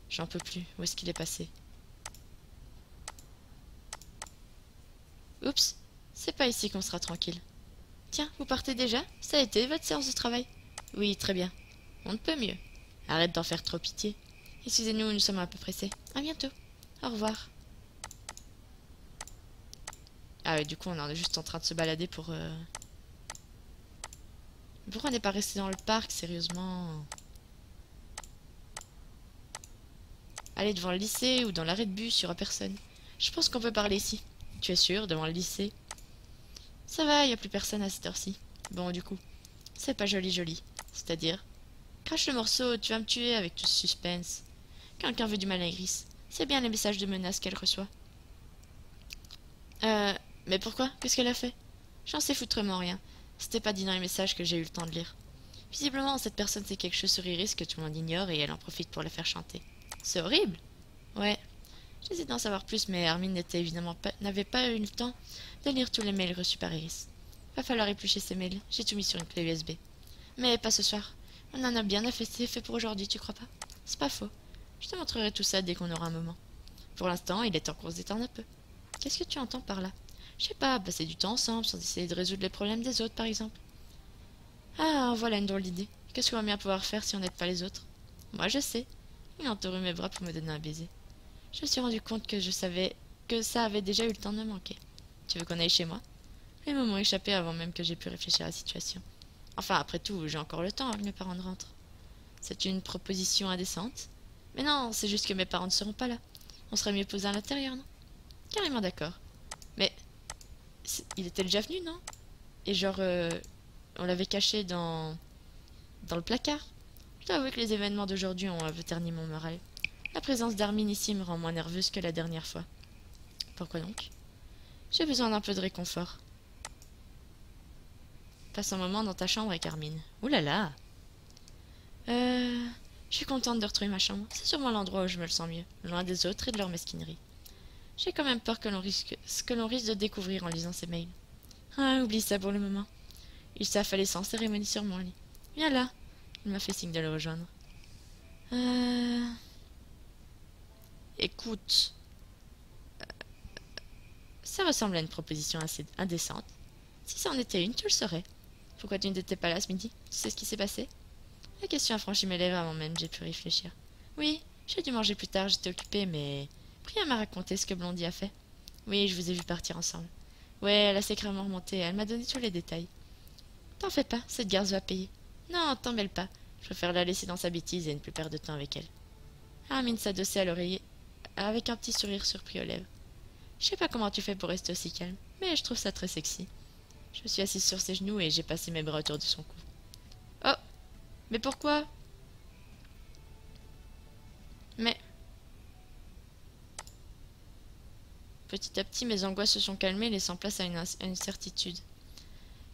J'en peux plus. Où est-ce qu'il est passé? Oups! C'est pas ici qu'on sera tranquille. Tiens, vous partez déjà? Ça a été votre séance de travail? Oui, très bien. On ne peut mieux. Arrête d'en faire trop pitié. Excusez-nous, nous sommes un peu pressés. À bientôt. Au revoir. Ah ouais, du coup, on est juste en train de se balader pour... Pourquoi on n'est pas resté dans le parc, sérieusement? Aller devant le lycée ou dans l'arrêt de bus, il n'y aura personne. Je pense qu'on peut parler ici. Tu es sûr, devant le lycée? Ça va, il n'y a plus personne à cette heure-ci. Bon, du coup, c'est pas joli joli. C'est-à-dire? Crache le morceau, tu vas me tuer avec tout ce suspense. Quelqu'un veut du mal à Iris. C'est bien les messages de menace qu'elle reçoit. Euh... Mais pourquoi? Qu'est-ce qu'elle a fait? J'en sais foutrement rien. C'était pas dit dans les messages que j'ai eu le temps de lire. Visiblement, cette personne sait quelque chose sur Iris que tout le monde ignore et elle en profite pour la faire chanter. C'est horrible. Ouais. J'hésite d'en savoir plus, mais Armin n'avait pas eu le temps de lire tous les mails reçus par Iris. Va falloir éplucher ces mails. J'ai tout mis sur une clé USB. Mais pas ce soir. On en a bien assez fait pour aujourd'hui, tu crois pas? C'est pas faux. Je te montrerai tout ça dès qu'on aura un moment. Pour l'instant, il est en cours d'étendre un peu. Qu'est-ce que tu entends par là? Je sais pas, passer du temps ensemble sans essayer de résoudre les problèmes des autres, par exemple. Ah, voilà une drôle d'idée. Qu'est-ce qu'on va bien pouvoir faire si on n'aide pas les autres? Moi, je sais. Il a entouré mes bras pour me donner un baiser. Je me suis rendu compte que je savais que ça avait déjà eu le temps de me manquer. Tu veux qu'on aille chez moi? Les moments échappés avant même que j'ai pu réfléchir à la situation. Enfin, après tout, j'ai encore le temps avant que mes parents ne rentrent. C'est une proposition indécente? Mais non, c'est juste que mes parents ne seront pas là. On serait mieux posé à l'intérieur, non? Carrément d'accord. Mais il était déjà venu, non? Et genre, on l'avait caché dans le placard. Je dois avouer que les événements d'aujourd'hui ont un peu terni mon moral. La présence d'Armin ici me rend moins nerveuse que la dernière fois. Pourquoi donc? J'ai besoin d'un peu de réconfort. Passe un moment dans ta chambre avec Armin. Ouh là là! Je suis contente de retrouver ma chambre. C'est sûrement l'endroit où je me le sens mieux, loin des autres et de leur mesquinerie. J'ai quand même peur ce que l'on risque de découvrir en lisant ces mails. Ah, oublie ça pour le moment. Il s'est affalé sans cérémonie sur mon lit. Viens là. Il m'a fait signe de le rejoindre. Écoute, ça ressemble à une proposition assez indécente. Si ça en était une, tu le saurais. Pourquoi tu n'étais pas là ce midi? Tu sais ce qui s'est passé? La question a franchi mes lèvres avant même que j'ai pu réfléchir. Oui, j'ai dû manger plus tard, j'étais occupée, mais... Priya m'a raconté ce que Blondie a fait. Oui, je vous ai vu partir ensemble. Ouais, elle a sacrément remonté, elle m'a donné tous les détails. T'en fais pas, cette garce va payer. Non, t'en mêle pas. Je préfère la laisser dans sa bêtise et ne plus perdre de temps avec elle. Armin s'adossait à l'oreiller avec un petit sourire surpris aux lèvres. Je sais pas comment tu fais pour rester aussi calme, mais je trouve ça très sexy. Je me suis assise sur ses genoux et j'ai passé mes bras autour de son cou. Oh, mais pourquoi? Mais... Petit à petit, mes angoisses se sont calmées, laissant place à une certitude.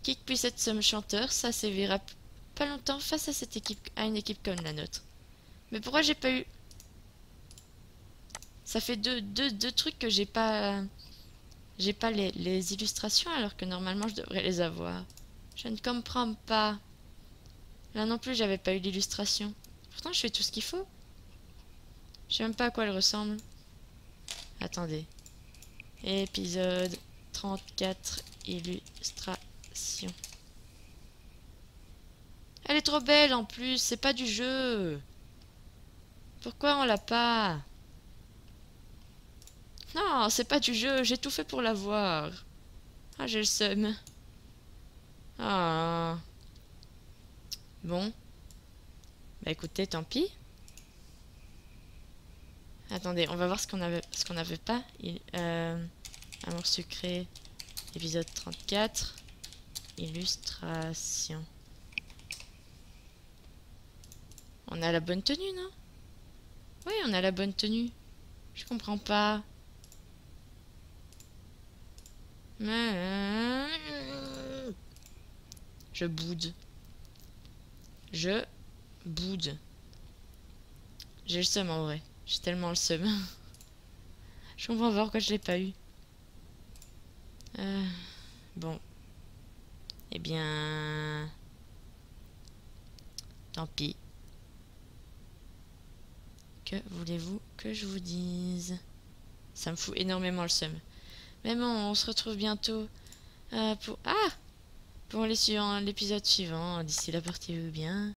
Qui que puisse être ce chanteur, ça sévira pas longtemps face à une équipe comme la nôtre. Mais pourquoi j'ai pas eu... Ça fait deux trucs que j'ai pas... J'ai pas les illustrations alors que normalement je devrais les avoir. Je ne comprends pas. Là non plus j'avais pas eu l'illustration. Pourtant je fais tout ce qu'il faut. Je sais même pas à quoi elle ressemble. Attendez. Épisode 34, illustration. Elle est trop belle en plus, c'est pas du jeu. Pourquoi on l'a pas? Non, c'est pas du jeu, j'ai tout fait pour l'avoir. Ah, j'ai le seum. Ah. Bon. Bah écoutez, tant pis. Attendez, on va voir ce qu'on avait pas. Amour sucré, épisode 34. Illustration. On a la bonne tenue, non? Oui, on a la bonne tenue. Je comprends pas. Je boude. Je boude. J'ai le seum en vrai. J'ai tellement le seum. Je comprends pas pourquoi je l'ai pas eu. Bon. Eh bien... Tant pis. Que voulez-vous que je vous dise? Ça me fout énormément le seum. Mais bon, on se retrouve bientôt pour... Ah! pour l'épisode suivant. D'ici là, portez-vous bien.